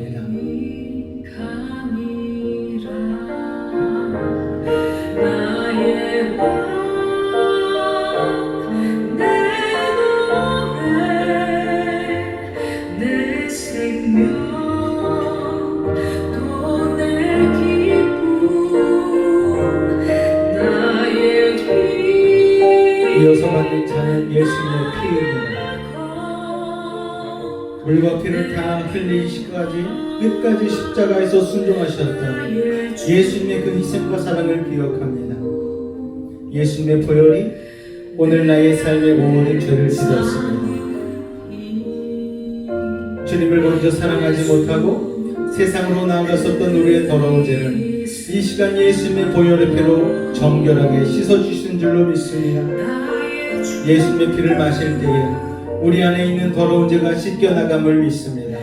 이어서 받는 자는 예수님의 피입니다. 물과 피를 다 흘리시기까지 끝까지 십자가에서 순종하셨던 예수님의 그 희생과 사랑을 기억합니다. 예수님의 보혈이 오늘 나의 삶의 모든 죄를 씻었습니다. 주님을 먼저 사랑하지 못하고 세상으로 나아갔었던 우리의 더러운 죄를 이 시간 예수님의 보혈의 피로 정결하게 씻어주신 줄로 믿습니다. 예수님의 피를 마실 때에 우리 안에 있는 더러운 죄가 씻겨나감을 믿습니다.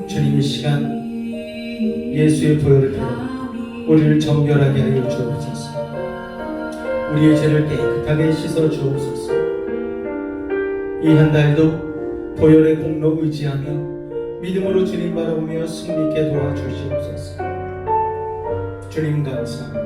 주님, 이 시간 예수의 보혈을 피로 우리를 정결하게 하여 주옵소서. 우리의 죄를 깨끗하게 씻어 주옵소서. 이 한 달도 보혈의 공로 의지하며 믿음으로 주님 바라보며 승리케 도와주시옵소서. 주님 감사합니다.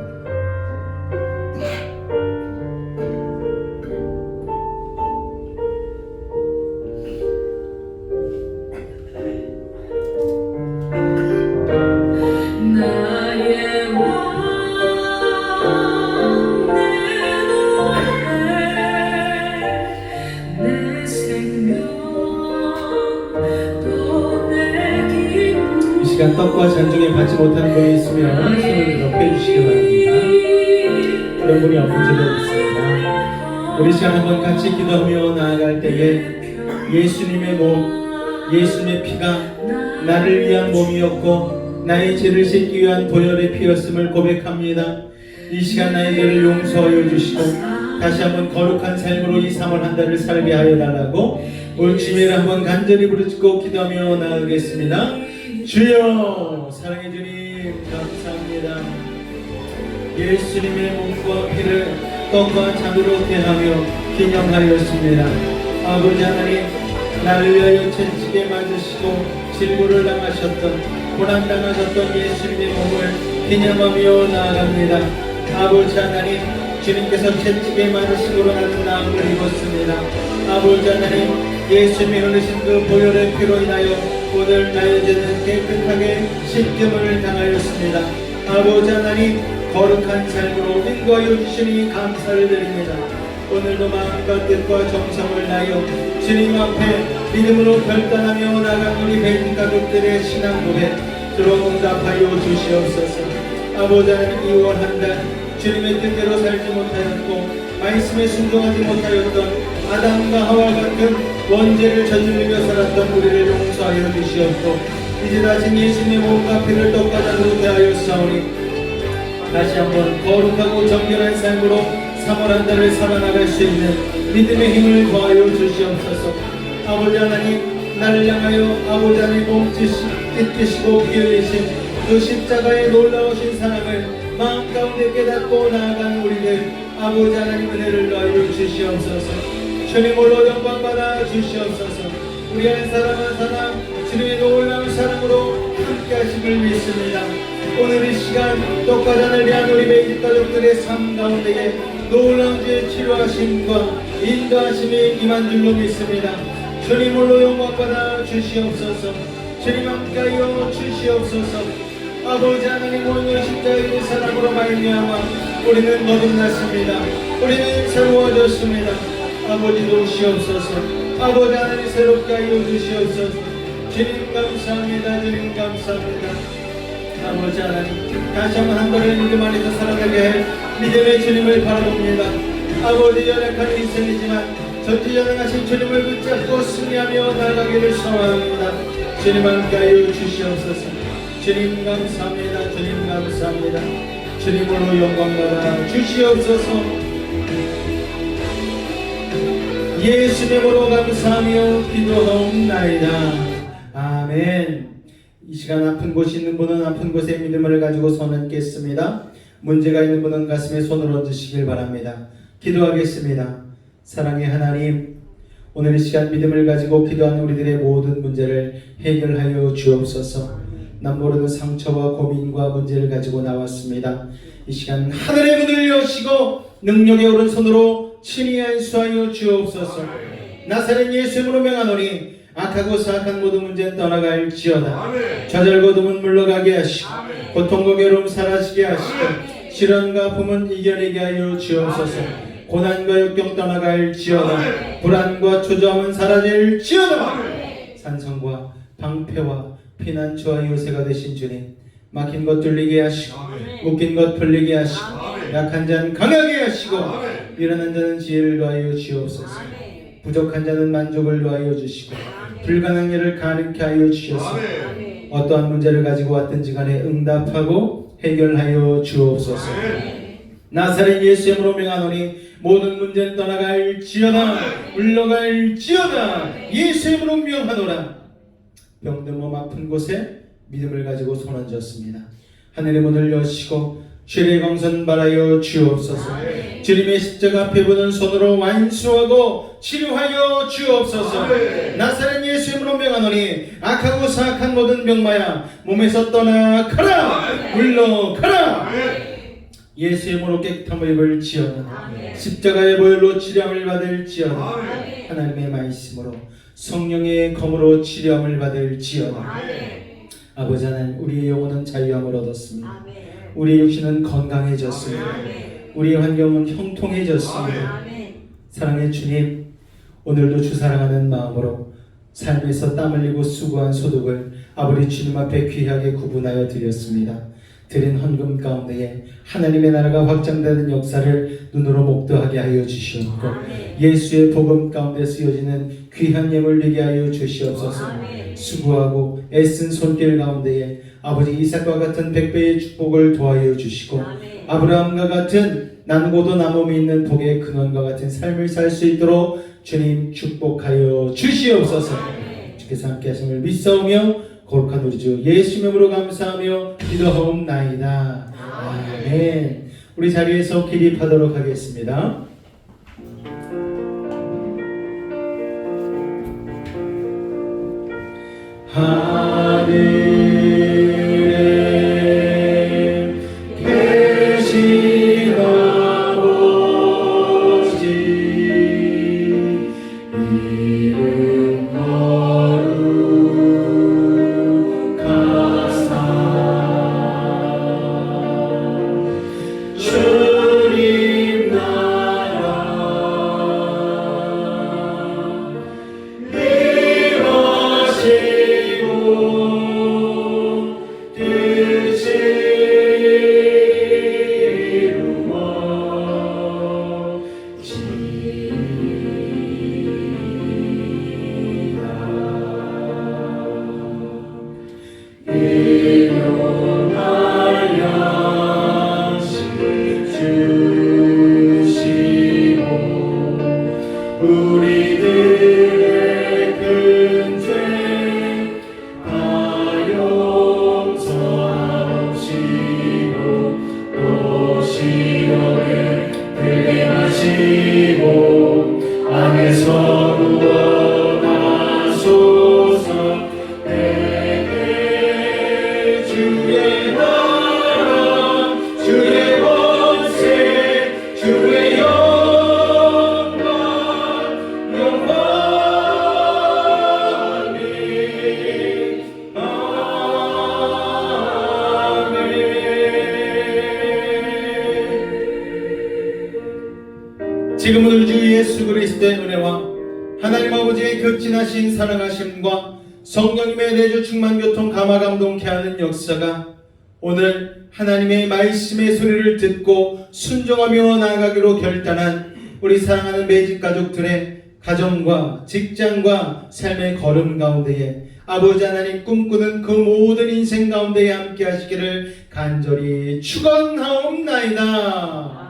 이 시간 떡과 잔 중에 받지 못하는 분이 있으면 손을 들어 빼주시기 바랍니다. 그런 분이 없는 줄로 믿습니다. 우리 시간 한번 같이 기도하며 나아갈 때에 예수님의 몸, 예수님의 피가 나를 위한 몸이었고 나의 죄를 씻기 위한 보혈의 피였음을 고백합니다. 이 시간 나의 죄를 용서하여 주시고 다시 한번 거룩한 삶으로 이 3월 한 달을 살게 하여 달라고 올 주님을 한번 간절히 부르짖고 기도하며 나아가겠습니다. 주여, 사랑해 주님 감사합니다. 예수님의 몸과 피를 떡과 잔으로 대하며 기념하였습니다. 아버지 하나님, 나를 위하여 채찍에 맞으시고 질고를 당하셨던 고난당하셨던 예수님의 몸을 기념하며 나아갑니다. 아버지 하나님, 주님께서 채찍에 맞으시고 나는 나음을 입었습니다. 아버지 하나님, 예수님이 흘리신 그 보혈의 피로 인하여 오늘 나의 죄는 깨끗하게 씻김을 당하였습니다. 아버지 하나님, 거룩한 삶으로 인도하여 주시니 감사를 드립니다. 오늘도 마음과 뜻과 정성을 다하여 주님 앞에 믿음으로 결단하며 나간 우리 배인 가족들의 신앙 고백 들어응답하여 주시옵소서. 아버지 하나님, 2월 한 달 주님의 뜻대로 살지 못하였고 말씀에 순종하지 못하였던 아담과 하와 같은 원죄를 저지르며 살았던 우리를 용서하여 주시옵고 이제 다시 예수님의 몸과 피를 떡과 잔으로 대하여 싸우니 다시 한번 거룩하고 정결한 삶으로 3월 한 달을 살아나갈 수 있는 믿음의 힘을 더하여 주시옵소서. 아버지 하나님, 나를 향하여 아버지 하나님 찢기시고 피 흘리신 그 십자가의 놀라우신 사랑을 마음 가운데 깨닫고 나아가는 우리들 아버지 하나님 은혜를 더하여 주시옵소서. 주님 홀로 영광 받아 주시옵소서. 우리 한 사람 한 사람 주님의 놀라운 사랑으로 함께 하심을 믿습니다. 오늘 이 시간 떡과 잔을 위한 우리 매일 가족들의 삶 가운데에 놀라운 죄 치료하심과 인도하심이 임한 줄로 믿습니다. 주님 홀로 영광 받아 주시옵소서. 주님 함께하여 주시옵소서. 아버지 하나님, 오늘 십자가의 사랑으로 말미암아 우리는 거듭났습니다. 우리는 새로워졌습니다. 아버지 도우시옵소서. 아버지 하나님 새롭게 하여 주시옵소서. 주님 감사합니다. 주님 감사합니다. 아버지 하나님, 다시 한번 한 번의 믿음 안에서 살아가게 해 믿음의 주님을 바라봅니다. 아버지, 연약한 인생이지만 전지전능하신 주님을 붙잡고 승리하며 나아가기를 소원합니다. 주님 함께하여 주시옵소서. 주님 감사합니다. 주님 감사합니다. 주님으로 영광받아 주시옵소서. 예수님으로 감사하며 기도하옵나이다. 아멘. 이 시간 아픈 곳이 있는 분은 아픈 곳에 믿음을 가지고 손을 얹겠습니다. 문제가 있는 분은 가슴에 손을 얹으시길 바랍니다. 기도하겠습니다. 사랑의 하나님, 오늘 이 시간 믿음을 가지고 기도하는 우리들의 모든 문제를 해결하여 주옵소서. 남 모르는 상처와 고민과 문제를 가지고 나왔습니다. 이 시간 하늘의 문을 여시고 능력의 오른손으로 친히 안수하여 주옵소서. 나사렛 예수 이름으로 명하노니 악하고 사악한 모든 문제는 떠나갈지어다. 좌절고둠은 물러가게 하시고 고통과 괴로움 사라지게 하시고 시련과 아픔은 이겨내게 하여 주옵소서. 고난과 역경 떠나갈지어다. 불안과 초조함은 사라질지어다. 산성과 방패와 피난처와 요새가 되신 주님, 막힌 것 뚫리게 하시고 묶인 것 풀리게 하시고 약한 자는 강하게 하시고 일어난 자는 지혜를 더하여 주옵소서. 부족한 자는 만족을 더하여 주시고 불가능한 일을 가능케 하여 주셔서 어떠한 문제를 가지고 왔든지 간에 응답하고 해결하여 주옵소서. 나사렛 예수 이름으로 명하노니 모든 문제는 떠나갈지어다. 물러갈지어다. 예수 이름으로 명하노라. 병든 몸 아픈 곳에 믿음을 가지고 손 얹었습니다. 하늘의 문을 여시고 주의 광선 바라여 주옵소서. 주님의 십자가 앞에 보는 손으로 완수하고 치료하여 주옵소서. 나사렛 예수 이름으로 명하노니 악하고 사악한 모든 병마야 몸에서 떠나가라. 물러가라. 예수 이름으로 깨끗함을 입을지어다. 십자가의 보혈로 치료함을 받을지어다. 하나님의 말씀으로 성령의 검으로 치료함을 받을지어다. 아버지 하나님, 우리의 영혼은 자유함을 얻었습니다. 우리의 육신은 건강해졌습니다. 우리의 환경은 형통해졌습니다. 사랑의 주님, 오늘도 주 사랑하는 마음으로 삶에서 땀 흘리고 수고한 소득을 아버지 주님 앞에 귀하게 구분하여 드렸습니다. 드린 헌금 가운데에 하나님의 나라가 확장되는 역사를 눈으로 목도하게 하여 주시옵고 예수의 복음 가운데 쓰여지는 귀한 예물 되게 하여 주시옵소서. 수고하고 애쓴 손길 가운데에 아버지 이삭과 같은 백배의 축복을 도하여 주시고 아브라함과 같은 난고도 남음이 있는 복의 근원과 같은 삶을 살 수 있도록 주님 축복하여 주시옵소서. 주께서 함께 하심을 믿사오며 거룩한 우리 주 예수 이름으로 감사하며 기도하옵나이다. 아멘. 우리 자리에서 기립하도록 하겠습니다. 하늘에 계신 아버지 이름 거룩하사 주님 나라 우리들의 큰 죄 다 용서하시고 또 시험에 들게 하시고 악에서 구원하소서. 내게 주의 나라 주의 권세 주의 지금은 우리 주 예수 그리스도의 은혜와 하나님 아버지의 극진하신 사랑하심과 성령님의 내주 충만 교통 감화 감동케 하는 역사가 오늘 하나님의 말씀의 소리를 듣고 순종하며 나아가기로 결단한 우리 사랑하는 매직 가족들의 가정과 직장과 삶의 걸음 가운데에 아버지 하나님 꿈꾸는 그 모든 인생 가운데 함께 하시기를 간절히 축원하옵나이다.